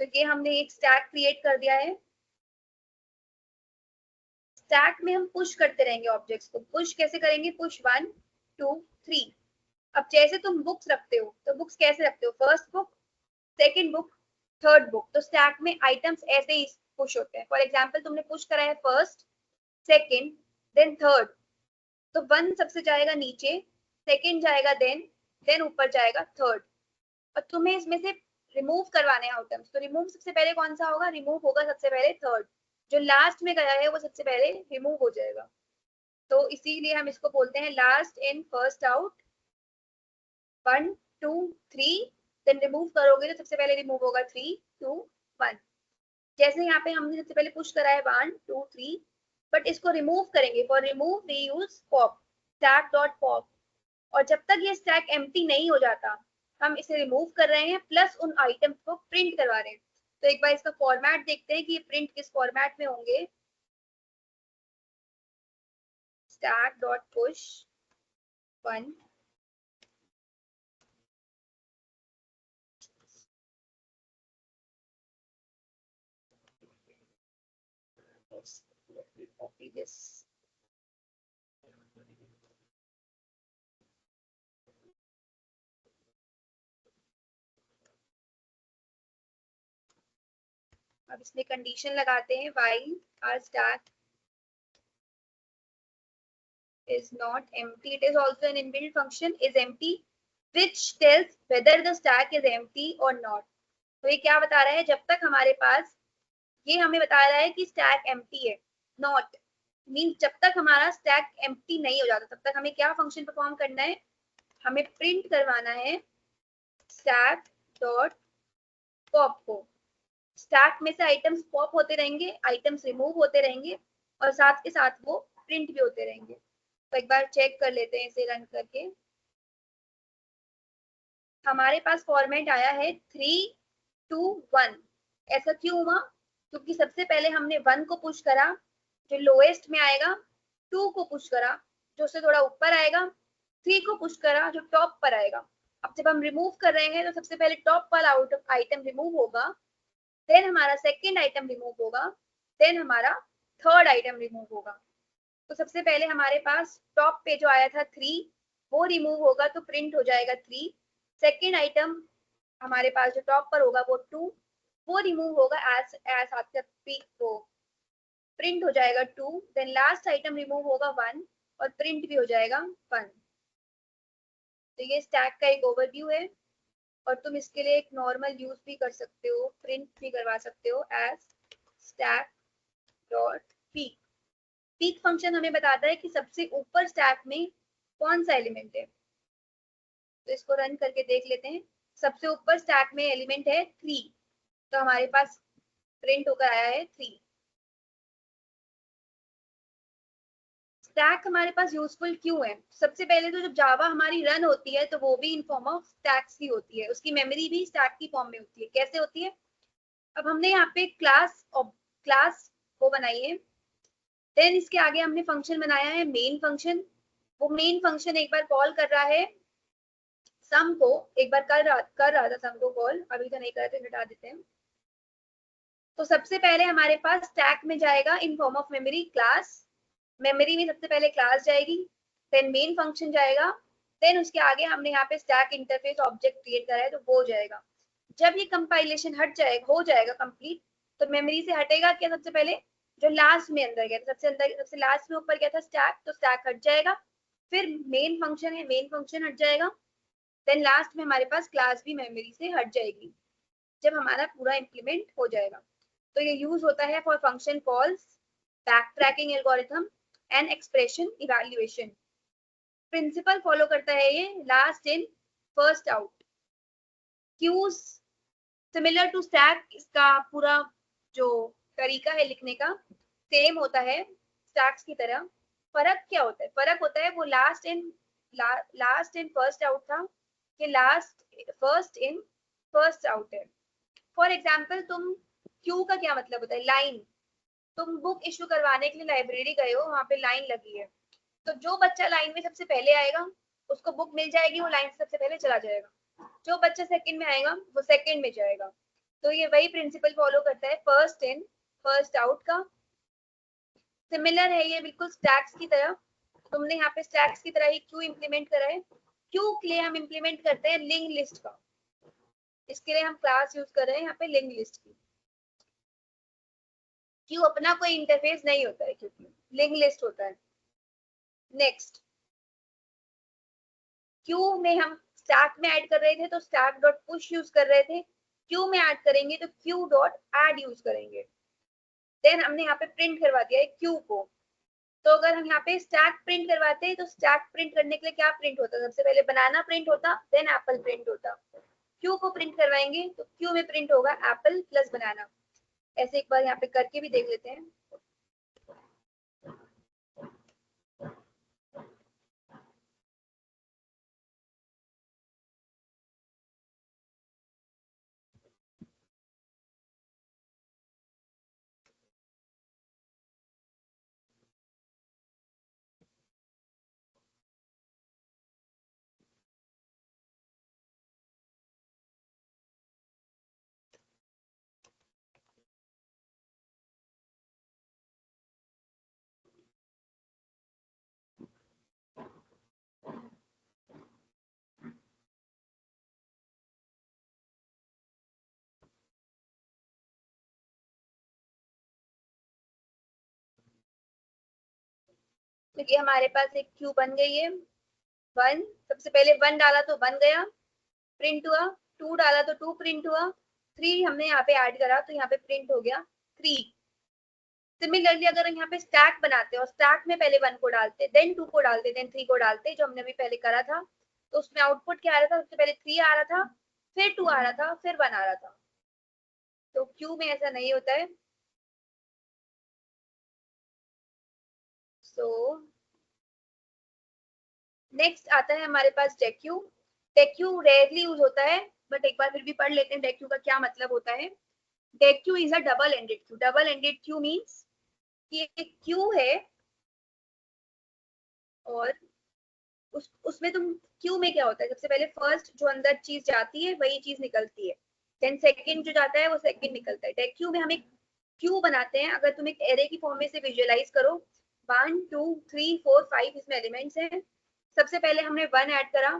तो ये हमने एक स्टैक क्रिएट कर दिया है। स्टैक में हम पुश करते रहेंगे ऑब्जेक्ट्स को। पुश कैसे करेंगे? पुश 1 2 3। अब जैसे तुम बुक्स रखते हो तो बुक्स कैसे रखते हो? First book, second book, third book. तो स्टैक में आइटम्स ऐसे ही पुश होते हैं। फॉर एग्जांपल तुमने पुश करा है फर्स्ट, सेकंड, देन थर्ड, तो 1 सबसे जाएगा नीचे, सेकंड जाएगा, देन ऊपर जाएगा थर्ड। और तुम्हें इसमें से रिमूव करवाने हैं आइटम्स, तो रिमूव सबसे पहले कौन सा होगा? रिमूव होगा सबसे पहले थर्ड। जो लास्ट में गया है वो सबसे पहले रिमूव हो जाएगा। तो इसीलिए हम इसको बोलते हैं last in first out. 1 2 3, then remove करोगे तो सबसे पहले रिमूव होगा 3 2 1। जैसे यहाँ पे हमने सबसे पहले पुश करा है 1 2 3, बट इसको रिमूव करेंगे। For remove we use pop, stack dot pop. और जब तक ये स्टैक एम्प्टी नहीं हो जाता हम इसे रिमूव कर रहे हैं, प्लस उन आइटम्स को प्रिंट करवा रहे हैं। तो एक बार इसका फॉर्मेट देखते हैं कि ये प्रिंट किस फॉर्मेट में होंगे। Stack dot push 1, copy this। अब इसमें कंडीशन लगाते हैं while our stack is not empty, it is also an inbuilt function is empty which tells whether the stack is empty or not। तो ये क्या बता रहा है? जब तक हमारे पास, ये हमें बता रहा है कि स्टैक एम्प्टी है। नॉट मीन्स जब तक हमारा स्टैक एम्प्टी नहीं हो जाता तब तक हमें क्या फंक्शन परफॉर्म करना है? हमें प्रिंट करवाना है स्टैक डॉट पॉप को। स्टैक में से आइटम्स पॉप होते रहेंगे, आइटम्स रिमूव होते रहेंगे और साथ के साथ वो प्रिंट भी होते रहेंगे। तो एक बार चेक कर लेते हैं इसे रन करके। हमारे पास फॉर्मेट आया है 3, 2, 1। ऐसा क्यों हुआ? क्योंकि सबसे पहले हमने 1 को पुश करा, जो लोएस्ट में आएगा, 2 को पुश करा, जो उससे थोड़ा ऊपर आएगा, 3 को पुश करा, जो टॉप पर आएगा। अब जब हम रिमूव कर रहे हैं तो सबसे पहले टॉप वाला आइटम रिमूव होगा, देन हमारा सेकंड आइटम रिमूव होगा, देन हमारा थर्ड आइटम रिमूव होगा। तो सबसे पहले हमारे पास टॉप पे जो आया था 3, वो रिमूव होगा तो प्रिंट हो जाएगा 3। सेकंड आइटम हमारे पास जो टॉप पर होगा वो 2, वो रिमूव होगा एज एज आफ्टर पीक, वो प्रिंट हो जाएगा 2। देन लास्ट आइटम रिमूव होगा 1 और प्रिंट भी हो जाएगा 1। तो ये स्टैक का एक ओवरव्यू है, और तुम इसके लिए एक नॉर्मल यूज भी कर सकते हो, प्रिंट भी करवा सकते हो as stack dot peek. Peek function हमें बताता है कि सबसे ऊपर स्टैक में कौन सा एलिमेंट है। तो इसको रन करके देख लेते हैं। सबसे ऊपर स्टैक में एलिमेंट है 3, तो हमारे पास प्रिंट होकर आया है 3। स्टैक हमारे पास यूजफुल क्यों है? सबसे पहले तो जब जावा हमारी रन होती है तो वो भी इन फॉर्म ऑफ स्टैक्स ही होती है, उसकी मेमोरी भी स्टैक की फॉर्म में होती है। कैसे होती है? अब हमने यहाँ पे क्लास को बनाई है, देन इसके आगे हमने फंक्शन बनाया है मेन फंक्शन। वो मेन फंक्शन एक बार कॉल कर रहा है सम को, एक बार कर रहा था सम को कॉल, अभी तो नहीं कर रहे, तो हटा देते हैं। तो सबसे पहले हमारे पास स्टैक में जाएगा in form of memory class, memory में सबसे पहले क्लास जाएगी, देन मेन फंक्शन जाएगा, देन उसके आगे हमने यहाँ पे स्टैक इंटरफेस ऑब्जेक्ट क्रिएट करा है तो वो जाएगा। जब ये कंपाइलेशन हट जाएगा, हो जाएगा कंप्लीट, तो मेमोरी से हटेगा क्या? सबसे पहले जो लास्ट में अंदर गया था, सबसे लास्ट में ऊपर गया था स्टैक, तो स्टैक हट जाएगा। फिर मेन फंक्शन है, मेन फंक्शन हट जाएगा, देन लास्ट में हमारे पास क्लास भी मेमोरी से हट जाएगी जब हमारा पूरा इम्प्लीमेंट हो जाएगा। तो ये यूज होता है for function calls, back tracking algorithm and expression evaluation. Principle follow करता है ये last in first out. Queues similar to stack, इसका पूरा जो तरीका है लिखने का सेम होता है स्टैक्स की तरह। फर्क क्या होता है? फर्क होता है वो लास्ट इन फर्स्ट आउट था, कि last first in first out है। फॉर एग्जाम्पल तुम, क्यू का क्या मतलब होता है? लाइन। तुम बुक इशू करवाने के लिए लाइब्रेरी गए हो, वहां पे लाइन लगी है, तो जो बच्चा लाइन में सबसे पहले आएगा उसको बुक मिल जाएगी, वो लाइन से सबसे पहले चला जाएगा। जो बच्चा सेकंड में आएगा वो सेकंड में जाएगा। तो ये वही प्रिंसिपल फॉलो करता है, फर्स्ट इन फर्स्ट आउट का। सिमिलर है ये बिल्कुल स्टैक्स की तरह। तुमने यहाँ पे स्टैक्स की तरह ही क्यू इम्प्लीमेंट करा है। क्यू के लिए हम इम्प्लीमेंट करते हैं लिंक लिस्ट का, इसके लिए हम क्लास यूज कर रहे हैं यहाँ पे लिंक लिस्ट की। क्यू अपना कोई इंटरफेस नहीं होता है, क्योंकि लिंक लिस्ट होता है। नेक्स्ट, क्यू में हम स्टैक में ऐड कर रहे थे तो स्टैक डॉट पुश यूज कर रहे थे, क्यू में ऐड करेंगे तो क्यू डॉट ऐड यूज करेंगे। देन हमने यहाँ पे प्रिंट करवा दिया है क्यू को। तो अगर हम यहाँ पे स्टैक प्रिंट करवाते हैं तो स्टैक प्रिंट करने के लिए क्या प्रिंट होता? सबसे पहले बनाना प्रिंट होता, देन एप्पल प्रिंट होता। क्यू को प्रिंट करवाएंगे तो क्यू में प्रिंट होगा एप्पल प्लस बनाना। ऐसे एक बार यहाँ पे करके भी देख लेते हैं। तो ये हमारे पास एक क्यू बन गई है। 1, सबसे पहले 1 डाला तो 1 गया, प्रिंट हुआ। 2 डाला तो 2 प्रिंट हुआ। 3 हमने यहाँ पे ऐड करा तो यहाँ पे प्रिंट हो गया 3। सिमिलरली अगर हम यहाँ पे स्टैक बनाते और स्टैक में पहले 1 को डालते, देन 2 को डालते, देन 3 को डालते, जो हमने अभी पहले करा था, तो उसमें आउटपुट क्या आ रहा था? सबसे पहले 3 आ रहा था, फिर 2 आ रहा था, फिर 1 आ रहा था। तो क्यू में ऐसा नहीं होता है। सो नेक्स्ट आता है हमारे पास डेक्यू। डेक्यू रेयरली यूज होता है, बट एक बार फिर भी पढ़ लेते हैं डेक्यू का क्या मतलब होता है। Deque is a double ended queue. Double ended queue means कि एक क्यू है और उसमें तुम क्यू में क्या होता है, सबसे पहले फर्स्ट जो अंदर चीज जाती है वही चीज निकलती है, देन सेकंड जो जाता है वो सेकंड निकलता है। डेक्यू में हम एक क्यू बनाते हैं। अगर तुम एक एरे की फॉर्म में से विजुअलाइज करो, 1 2 3 4 5 इसमें एलिमेंट्स हैं। सबसे पहले हमने 1 ऐड करा,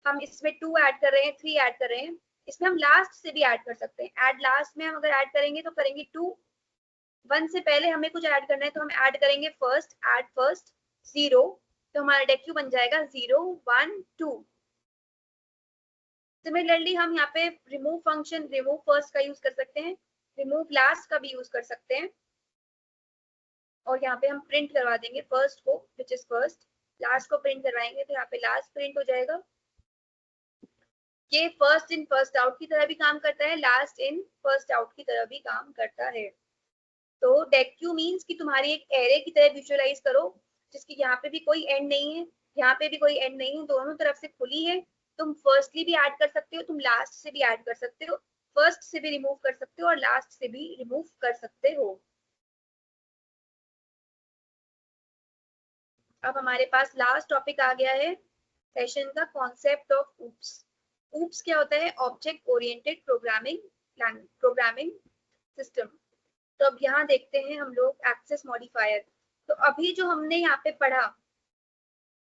हम इसमें 2 ऐड कर रहे हैं, 3 ऐड कर रहे हैं, इसमें हम लास्ट से भी ऐड कर सकते हैं। ऐड लास्ट में हम अगर ऐड करेंगे तो करेंगे 2, 1 से पहले हमें कुछ ऐड करना है तो हम ऐड करेंगे फर्स्ट, ऐड फर्स्ट 0, तो हमारा डेक्यू बन जाएगा 0 1 2। सिमिलरली हम यहाँ पे रिमूव फंक्शन रिमूव फर्स्ट का यूज कर सकते हैं, रिमूव लास्ट का भी यूज कर सकते हैं, और यहाँ पे हम प्रिंट करवा देंगे फर्स्ट को विच इज फर्स्ट, लास्ट को प्रिंट करवाएंगे तो यहाँ पे लास्ट प्रिंट हो जाएगा। ये फर्स्ट इन फर्स्ट आउट की तरह भी काम करता है, लास्ट इन फर्स्ट आउट की तरह भी काम करता है। तो डेक्यू मीन्स कि तुम्हारी एक एरे की तरह विजुअलाइज करो, जिसकी यहाँ पे भी कोई एंड नहीं है, यहाँ पे भी कोई एंड नहीं है, दोनों तरफ से खुली है। तुम फर्स्टली भी ऐड कर सकते हो, तुम लास्ट से भी ऐड कर सकते हो, फर्स्ट से भी रिमूव कर सकते हो और लास्ट से भी रिमूव कर सकते हो। अब हमारे पास लास्ट टॉपिक आ गया है सेशन का, कॉन्सेप्ट ऑफ ऊप्स। ऊप्स क्या होता है? Object oriented programming system. तो अब यहाँ देखते हैं हम लोग एक्सेस मॉडिफायर। तो अभी जो हमने यहाँ पे पढ़ा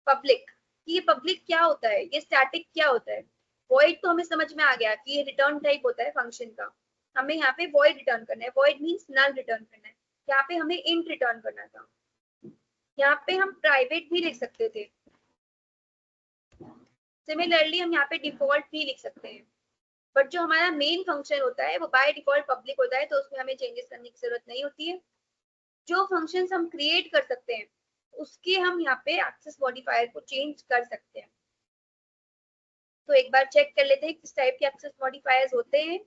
पब्लिक, ये पब्लिक क्या होता है, ये स्टैटिक क्या होता है, वॉइड तो हमें समझ में आ गया कि ये रिटर्न टाइप होता है फंक्शन का। हमें यहाँ पे वॉइड रिटर्न करना है, वॉइड मीन्स नल रिटर्न करना है, यहाँ पे हमें इंट रिटर्न करना था। यहाँ पे हम प्राइवेट भी लिख सकते थे, सिमिलरली हम यहाँ पे डिफॉल्ट भी लिख सकते हैं, बट जो हमारा मेन फंक्शन होता है वो बाय डिफॉल्ट पब्लिक होता है, तो उसमें हमें चेंजेस करने की जरूरत नहीं होती है। जो फंक्शंस हम क्रिएट कर सकते हैं उसके हम यहाँ पे एक्सेस मॉडिफायर को चेंज कर सकते हैं। तो एक बार चेक कर लेते हैं किस टाइप के एक्सेस मॉडिफायर्स होते हैं।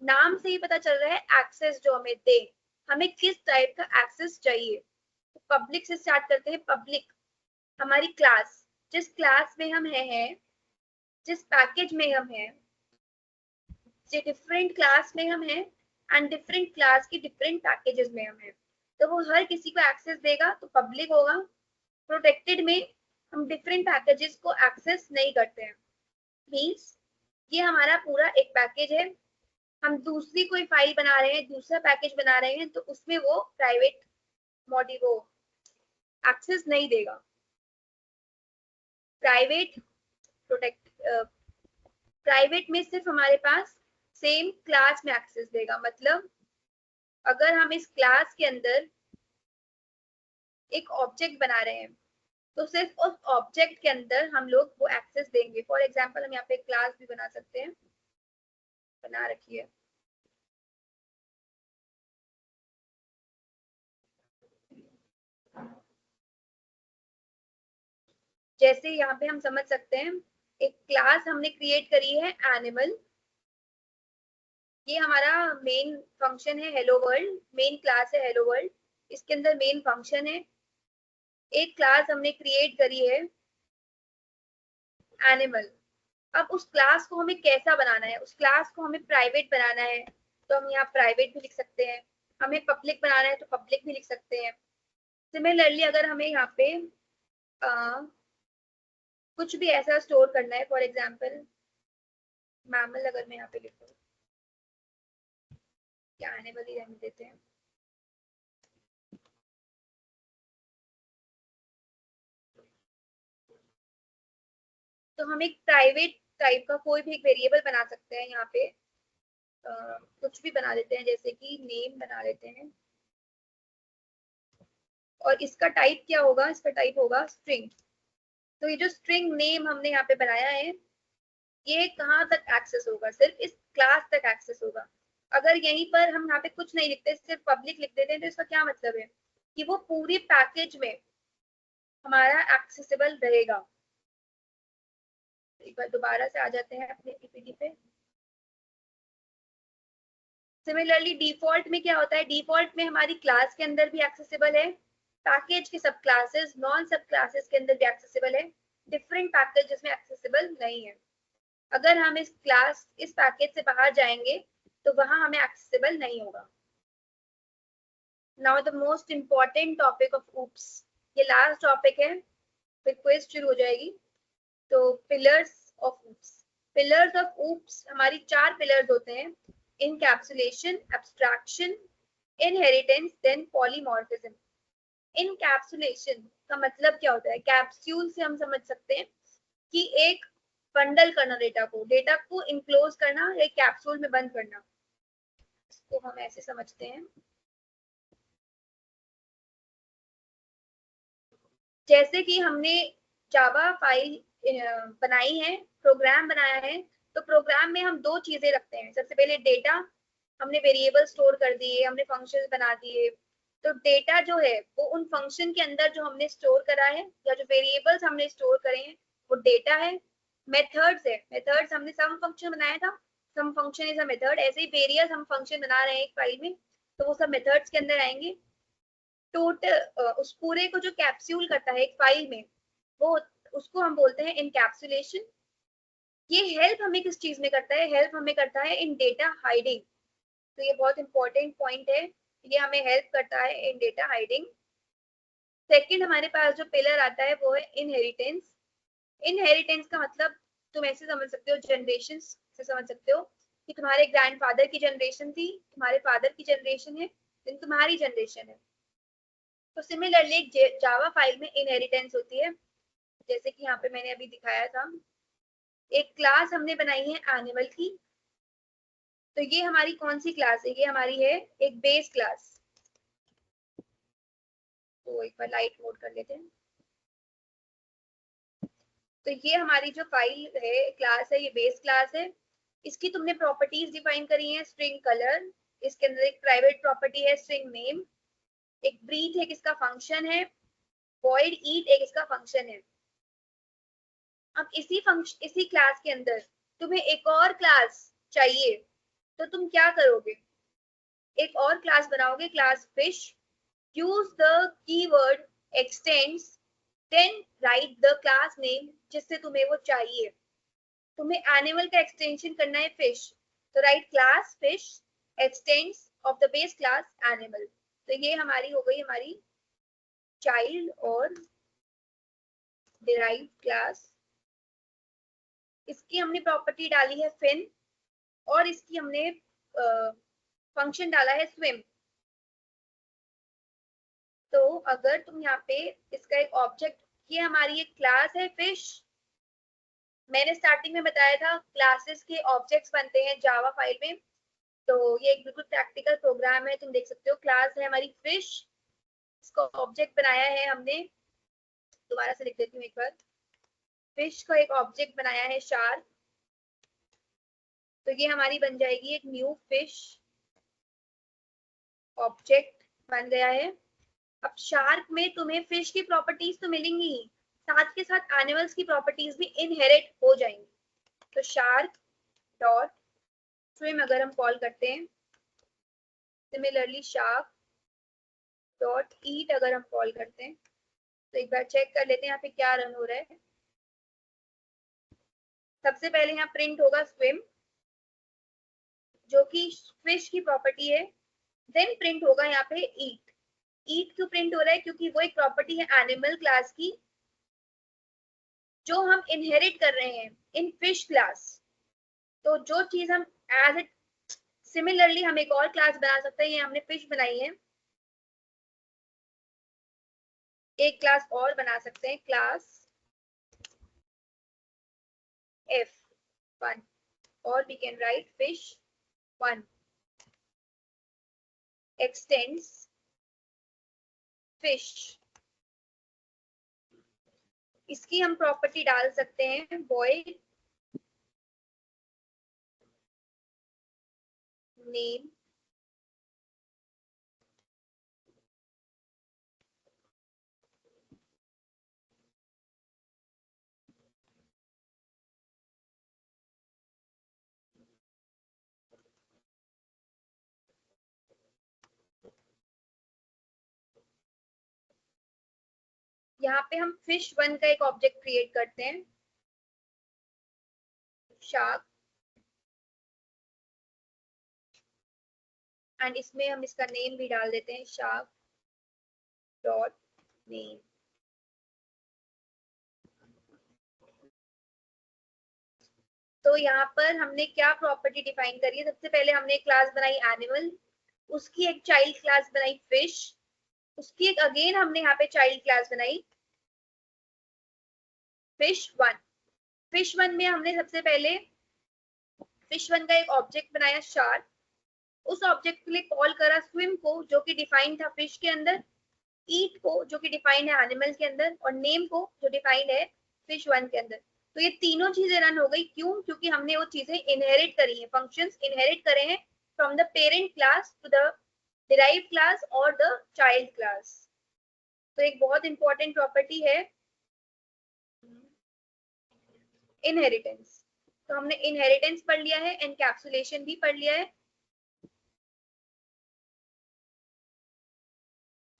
नाम से ही पता चल रहा है एक्सेस जो हमें दे, हमें किस टाइप का एक्सेस चाहिए। तो पब्लिक से स्टार्ट करते हैं। पब्लिक हमारी क्लास, जिस क्लास में हम हैं, जिस पैकेज में हम हैं, डिफरेंट क्लास में हम हैं एंड डिफरेंट क्लास की डिफरेंट पैकेजेस में हम हैं, तो वो हर किसी को एक्सेस देगा, तो पब्लिक होगा। प्रोटेक्टेड में हम डिफरेंट पैकेजेस को एक्सेस नहीं करते हैं, मीन्स ये हमारा पूरा एक पैकेज है, हम दूसरी कोई फाइल बना रहे हैं, दूसरा पैकेज बना रहे हैं, तो उसमें वो प्राइवेट मॉडी वो एक्सेस नहीं देगा। प्राइवेट प्रोटेक्ट प्राइवेट में सिर्फ हमारे पास सेम क्लास में एक्सेस देगा, मतलब अगर हम इस क्लास के अंदर एक ऑब्जेक्ट बना रहे हैं तो सिर्फ उस ऑब्जेक्ट के अंदर हम लोग वो एक्सेस देंगे। फॉर एग्जांपल हम यहाँ पे क्लास भी बना सकते हैं, बना रखी है। जैसे यहाँ पे हम समझ सकते हैं, एक क्लास हमने क्रिएट करी है एनिमल, ये हमारा मेन फंक्शन है हेलो वर्ल्ड, मेन क्लास है हेलो वर्ल्ड, इसके अंदर मेन फंक्शन है। एक क्लास हमने क्रिएट करी है एनिमल, अब उस क्लास को हमें कैसा बनाना है, उस क्लास को हमें प्राइवेट बनाना है तो हम यहाँ प्राइवेट भी लिख सकते हैं, हमें पब्लिक बनाना है तो पब्लिक भी लिख सकते हैं। सिमिलरली अगर हमें यहाँ पे कुछ भी ऐसा स्टोर करना है, फॉर एग्जाम्पल मैमल अगर मैं यहाँ पे लिखूँ, क्या आने वाली रहने देते हैं, तो हम एक प्राइवेट टाइप का कोई भी एक वेरिएबल बना सकते हैं। यहाँ पे कुछ भी बना देते हैं, जैसे कि नेम बना लेते हैं, और इसका टाइप क्या होगा, इसका टाइप होगा स्ट्रिंग। तो ये जो स्ट्रिंग नेम हमने यहाँ पे बनाया है, ये कहाँ तक एक्सेस होगा, सिर्फ इस क्लास तक एक्सेस होगा। अगर यहीं पर हम यहाँ पे कुछ नहीं लिखते, सिर्फ पब्लिक लिख देते हैं, तो इसका क्या मतलब है कि वो पूरी पैकेज में हमारा एक्सेसिबल रहेगा। एक बार दोबारा से आ जाते हैं अपने पीपीटी पे। सिमिलरली डिफॉल्ट में क्या होता है, डिफॉल्ट में हमारी क्लास के अंदर भी एक्सेसिबल है, पैकेज के सब क्लासेस नॉन सब क्लासेस के अंदर भी एक्सेसिबल है। डिफरेंट पैकेजेस में एक्सेसिबल नहीं है। अगर हम इस पैकेज से बाहर जाएंगे तो वहां हमें एक्सेसिबल नहीं होगा। Now the most important topic of OOPS, ये लास्ट टॉपिक है, फिर क्विज शुरू हो जाएगी। तो pillars of OOPS, pillars of OOPS हमारी 4 पिलर्स होते हैं, encapsulation, abstraction, inheritance, then polymorphism. Encapsulation का मतलब क्या होता है? कैप्सूल से हम समझ सकते हैं कि एक बंडल करना, डेटा को इनक्लोज करना, एक कैप्सूल में बंद करना, इसको हम ऐसे समझते हैं। जैसे कि हमने जावा फाइल बनाई है, प्रोग्राम बनाया है, तो प्रोग्राम में हम 2 चीजें रखते हैं। सबसे पहले डेटा, हमने वेरिएबल स्टोर कर दिए, हमने फंक्शन बना दिए। तो डेटा जो है वो उन फंक्शन के अंदर जो हमने स्टोर करा है या जो वेरिएबल्स हमने स्टोर करे हैं वो डेटा है। मेथड्स है, मेथड्स हमने सम फंक्शन बनाया था, सम फंक्शन इज अ मेथड। ऐसे ही वेरियस हम फंक्शन बना रहे हैं एक फाइल में, तो वो सब मेथड्स के अंदर आएंगे। टोटल उस पूरे को जो कैप्सूल करता है एक फाइल में, वो उसको हम बोलते हैं इनकैप्सुलेशन। ये हेल्प हमें किस चीज में करता है? हेल्प हमें करता है इन डेटा हाइडिंग। तो ये बहुत इंपॉर्टेंट पॉइंट है, ये हमें हेल्प करता है इन डेटा हाइडिंग। सेकंड हमारे पास जो पिलर आता है वो है इनहेरिटेंस। इनहेरिटेंस का मतलब तुम ऐसे समझ सकते हो, जनरेशन से समझ सकते हो कि तुम्हारे ग्रैंडफादर की जनरेशन थी, तुम्हारे फादर की जनरेशन है, फिर तुम्हारी जनरेशन है। तो सिमिलरली एक जावा फाइल में इनहेरिटेंस होती है, जैसे कि यहाँ पे मैंने अभी दिखाया था। एक क्लास हमने बनाई है एनिमल की, तो ये हमारी कौन सी क्लास है? ये हमारी है एक बेस क्लास। तो एक बार लाइट मोड कर लेते हैं। तो ये हमारी जो फाइल है, क्लास है, ये बेस क्लास है। इसकी तुमने प्रॉपर्टीज डिफाइन करी है, स्ट्रिंग कलर, इसके अंदर एक प्राइवेट प्रॉपर्टी है स्ट्रिंग नेम, एक ब्रीथ एक इसका फंक्शन है, वॉइड ईट एक इसका फंक्शन है। अब इसी क्लास के अंदर तुम्हें एक और क्लास चाहिए, तो तुम क्या करोगे? एक और क्लास बनाओगे, class fish. Use the keyword extends, then write the class name जिससे तुम्हें वो चाहिए। तुम्हें एनिमल का एक्सटेंशन करना है फिश, तो right class fish x tends of the base class animal. तो ये हमारी हो गई हमारी चाइल्ड और डिराइव्ड क्लास। इसकी हमने प्रॉपर्टी डाली है फिन, और इसकी हमने फंक्शन डाला है स्विम। तो अगर तुम यहाँ पे इसका एक ऑब्जेक्ट, ये हमारी एक क्लास है फिश। मैंने स्टार्टिंग में बताया था क्लासेस के ऑब्जेक्ट्स बनते हैं जावा फाइल में, तो ये एक बिल्कुल प्रैक्टिकल प्रोग्राम है। तुम देख सकते हो क्लास है हमारी फिश, इसका ऑब्जेक्ट बनाया है हमने, दोबारा से लिख देती हूँ एक बार। फिश का एक ऑब्जेक्ट बनाया है शार्क, तो ये हमारी बन जाएगी एक न्यू फिश ऑब्जेक्ट बन गया है। अब शार्क में तुम्हें फिश की प्रॉपर्टीज तो मिलेंगी ही, साथ के साथ एनिमल्स की प्रॉपर्टीज भी इनहेरिट हो जाएंगी। तो शार्क डॉट स्विम अगर हम कॉल करते हैं, सिमिलरली शार्क डॉट ईट अगर हम कॉल करते हैं, तो एक बार चेक कर लेते हैं यहाँ पे क्या रन हो रहा है। सबसे पहले यहाँ प्रिंट होगा स्विम, जो कि फिश की प्रॉपर्टी है। देन प्रिंट होगा यहाँ पे ईट। ईट क्यों प्रिंट हो रहा है? क्योंकि वो एक प्रॉपर्टी है एनिमल क्लास की, जो हम इनहेरिट कर रहे हैं इन फिश क्लास। तो जो चीज हम एज इट, सिमिलरली हम एक और क्लास बना सकते हैं, ये हमने फिश बनाई है, एक क्लास और बना सकते हैं, क्लास F1, और we can write fish1 extends fish। इसकी हम प्रॉपर्टी डाल सकते हैं void name, यहाँ पे हम फिश 1 का एक ऑब्जेक्ट क्रिएट करते हैं, शार्क, एंड इसमें हम इसका नेम भी डाल देते हैं, शार्क डॉट नेम। तो यहाँ पर हमने क्या प्रॉपर्टी डिफाइन करी है, सबसे पहले हमने एक क्लास बनाई एनिमल, उसकी एक चाइल्ड क्लास बनाई फिश, उसकी एक अगेन हमने यहाँ पे चाइल्ड क्लास बनाई फिश 1। फिश 1 में हमने सबसे पहले फिश 1 का एक ऑब्जेक्ट बनाया शार्क, उस ऑब्जेक्ट के लिए कॉल करा स्विम को जो कि डिफाइंड था फिश के अंदर, ईट को जो कि डिफाइंड है एनिमल के अंदर, और नेम को जो डिफाइंड है फिश 1 के अंदर। तो ये तीनों चीजें रन हो गई, क्यों? क्योंकि हमने वो चीजें इनहेरिट करी है, फंक्शंस इनहेरिट करे हैं from the parent class to the derived class और द चाइल्ड क्लास। तो एक बहुत इंपॉर्टेंट प्रॉपर्टी है इनहेरिटेंस। तो हमने इनहेरिटेंस पढ़ लिया है, एनकैप्सुलेशन भी पढ़ लिया है,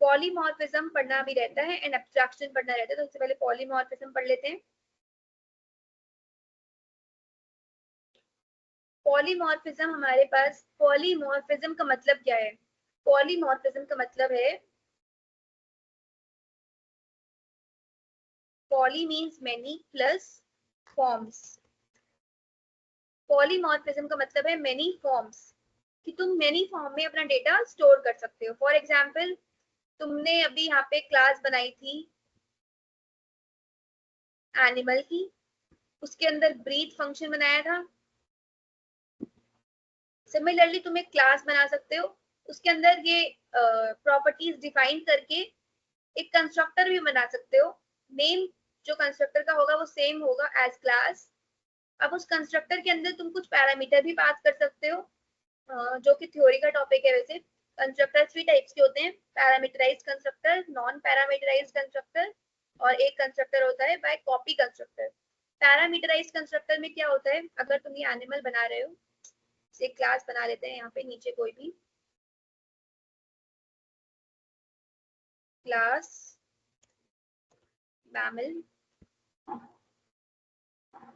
पॉलीमॉर्फिज्म पढ़ना भी रहता है एंड एब्स्ट्रैक्शन पढ़ना रहता है। तो सबसे पहले पॉलीमॉर्फिज्म पढ़ लेते हैं। पॉलीमॉर्फिज्म हमारे पास, पॉलीमॉर्फिज्म का मतलब क्या है? पॉलीमॉर्फिज्म का मतलब है, poly means many plus forms. Polymorphism का मतलब है मेनी फॉर्म्स, कि तुम मेनी फॉर्म में अपना डेटा स्टोर कर सकते हो। फॉर एग्जाम्पल, तुमने अभी यहाँ पे क्लास बनाई थी एनिमल की, उसके अंदर ब्रीथ फंक्शन बनाया था। सिमिलरली तुम एक क्लास बना सकते हो, उसके अंदर ये प्रॉपर्टीज डिफाइन करके एक कंस्ट्रक्टर भी बना सकते हो। नेम जो कंस्ट्रक्टर का होगा वो सेम होगा एज क्लास। अब उस कंस्ट्रक्टर के अंदर तुम कुछ पैरामीटर भी पास कर सकते हो, जो कि थ्योरी का टॉपिक है। वैसे कंस्ट्रक्टर 3 टाइप्स के होते हैं, parameterized constructor, non parameterized constructor, और एक कंस्ट्रक्टर होता है by copy constructor. Parameterized constructor में क्या होता है, अगर तुम ये एनिमल बना रहे हो, एक क्लास बना लेते हैं यहाँ पे नीचे कोई भी क्लास मैमल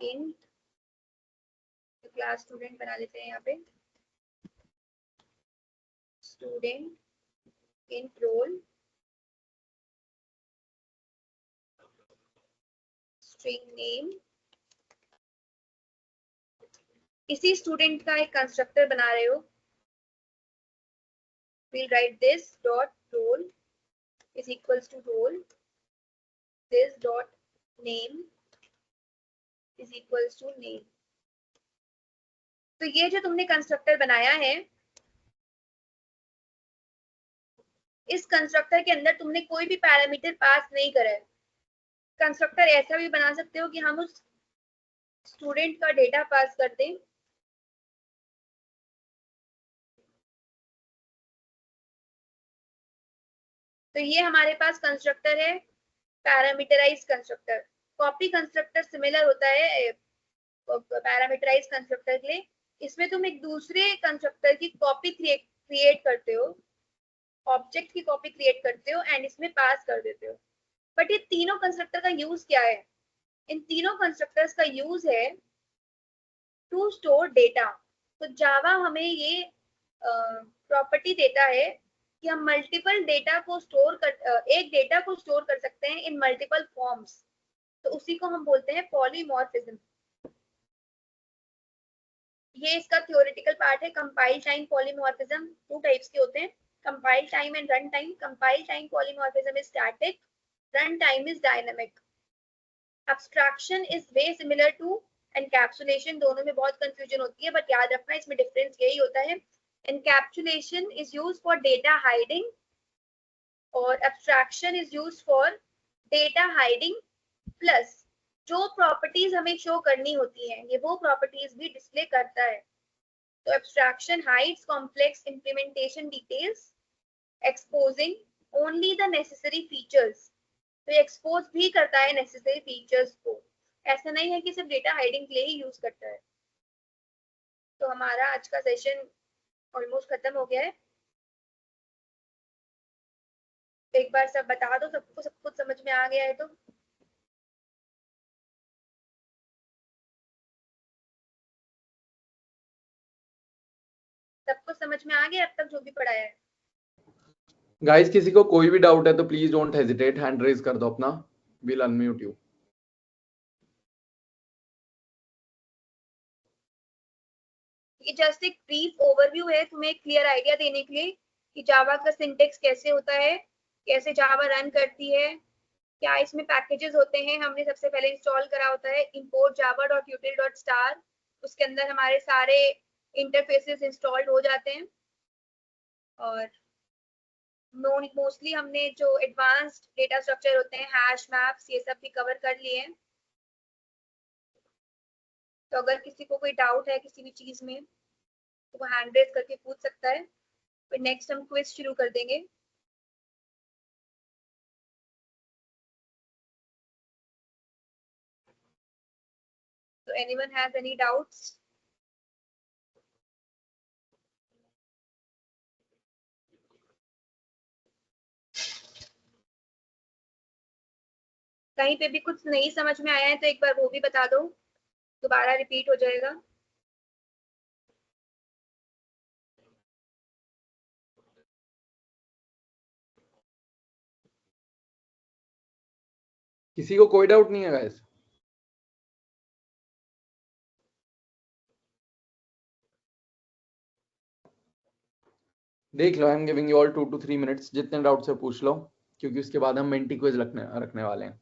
इन, तो क्लास स्टूडेंट बना लेते हैं यहाँ पे, student int roll string name. इसी स्टूडेंट का एक कंस्ट्रक्टर बना रहे हो, we'll write this dot roll is equals to roll, this dot name is equals to name। तो ये जो तुमने कंस्ट्रक्टर बनाया है, इस कंस्ट्रक्टर के अंदर तुमने कोई भी पैरामीटर पास नहीं करा है। कंस्ट्रक्टर ऐसा भी बना सकते हो कि हम उस स्टूडेंट का डेटा पास कर दें, तो ये हमारे पास कंस्ट्रक्टर है parameterize constructor. Copy constructor similar होता है पैरामीटराइज कंस्ट्रक्टर के लिए। इसमें तुम एक दूसरे कंस्ट्रक्टर की कॉपी क्रिएट करते हो, ऑब्जेक्ट की कॉपी क्रिएट करते हो एंड इसमें पास कर देते हो। बट ये तीनों कंस्ट्रक्टर का यूज क्या है? इन तीनों कंस्ट्रक्टर्स का यूज है टू स्टोर डेटा। तो जावा हमें ये प्रॉपर्टी देता है कि हम मल्टीपल डेटा को स्टोर कर, एक डेटा को स्टोर कर सकते हैं इन मल्टीपल फॉर्म्स। तो उसी को हम बोलते हैं पॉलीमॉर्फिज्म। ये इसका थ्योरेटिकल पार्ट है। कंपाइल टाइम पॉलीमॉर्फिज्म 2 टाइप्स के होते हैं, compile time and run time. Compile time polymorphism is static, run time is dynamic. Abstraction is way similar to encapsulation. दोनों में बहुत कंफ्यूजन होती है, बट याद रखना इसमें डिफरेंस यही होता है, encapsulation is used for data hiding और abstraction is used for data hiding plus जो प्रॉपर्टीज हमें शो करनी होती हैं, ये वो प्रॉपर्टीज भी डिस्प्ले करता है। तो abstraction hides complex implementation details, exposing only the necessary features. तो एक्सपोज भी करता है नेसेसरी फीचर्स को, ऐसा नहीं है कि सिर्फ डेटा हाइडिंग के लिए ही यूज करता है। तो हमारा आज का सेशन ऑलमोस्ट खत्म हो गया है। एक बार सब बता दो, सबको सब कुछ समझ में आ गया है तो। सबको समझ में आ गया अब तक जो भी पढ़ाया है? गाइस किसी को कोई भी डाउट है तो please don't hesitate, hand raise कर दो अपना, विल अनम्यूट यू। ये जस्ट एक ब्रीफ ओवरव्यू है तुम्हें क्लियर आइडिया देने के लिए कि जावा का सिंटेक्स कैसे होता है, कैसे जावा रन करती है, क्या इसमें पैकेजेस होते हैं। हमने सबसे पहले इंस्टॉल करा होता है import java.util.star, उसके अंदर हमारे सारे इंटरफेसेस इंस्टॉल्ड हो जाते हैं। और मोस्टली हमने जो एडवांस्ड डेटा स्ट्रक्चर होते हैं, हैश मैप्स, ये सब भी कवर कर लिए हैं। तो अगर किसी को कोई डाउट है किसी भी चीज में तो वो हैंड रेज करके पूछ सकता है। फिर नेक्स्ट हम क्विज शुरू कर देंगे। So anyone has any doubts? कहीं पे भी कुछ नहीं समझ में आया है तो एक बार वो भी बता दो, दोबारा रिपीट हो जाएगा। किसी को कोई डाउट नहीं है गाइस? देख लो, I am giving you all 2 to 3 minutes, जितने डाउट से पूछ लो, क्योंकि उसके बाद हम मेंटी क्विज रखने वाले हैं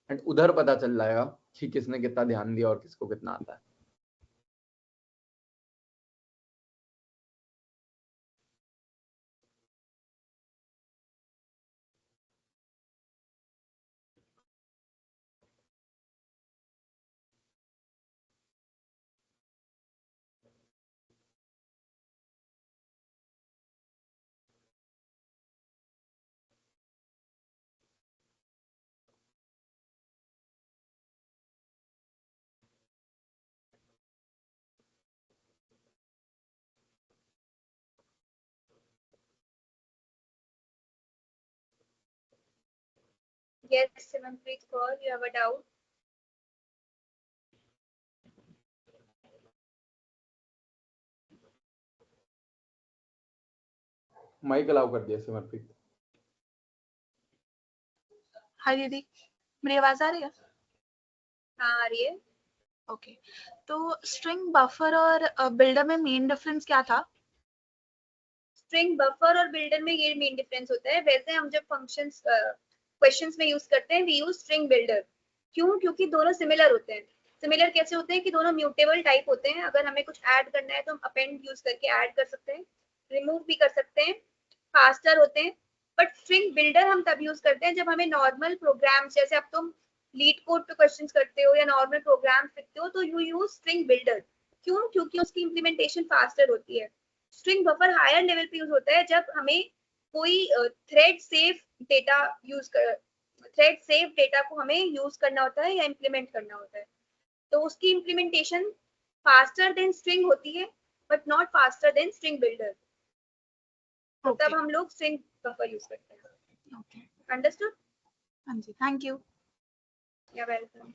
एंड उधर पता चल जाएगा कि किसने कितना ध्यान दिया और किसको कितना आता है। Yes, Simanpreet Kaur, you have a doubt? Mic allow कर दिया सिमरप्रीत। हाय दीदी, मेरी आवाज आ रही है? हाँ आ रही है। ओके, तो स्ट्रिंग बफर और बिल्डर में मेन डिफरेंस क्या था? स्ट्रिंग बफर और बिल्डर में ये मेन डिफरेंस होता है। वैसे हम जब फंक्शंस क्वेश्चंस में यूज करते हैं वी यूज स्ट्रिंग बिल्डर। क्यों? क्योंकि दोनों सिमिलर होते हैं। सिमिलर कैसे होते हैं कि दोनों म्यूटेबल टाइप होते हैं। अगर हमें कुछ ऐड करना है तो हम अपेंड यूज करके ऐड कर सकते हैं, रिमूव भी कर सकते हैं, फास्टर होते हैं। बट स्ट्रिंग बिल्डर हम तब यूज करते हैं जब हमें नॉर्मल प्रोग्राम्स, जैसे अब तुम लीड कोड पे क्वेश्चंस करते हो या नॉर्मल प्रोग्राम्स लिखते हो तो यू यूज स्ट्रिंग बिल्डर। क्यों? क्योंकि उसकी इम्प्लीमेंटेशन फास्टर होती है। स्ट्रिंग बफर हायर लेवल पे यूज होता है जब हमें कोई थ्रेड सेफ डेटा यूज कर, थ्रेड सेफ डेटा को हमें यूज करना होता है या इम्प्लीमेंट करना होता है। तो उसकी इम्प्लीमेंटेशन फास्टर देन स्ट्रिंग होती है but not faster than string builder. तो तब हम लोग स्ट्रिंग बफर यूज करते हैं। Okay, understood? हाँ जी, थैंक यू। या वेलकम।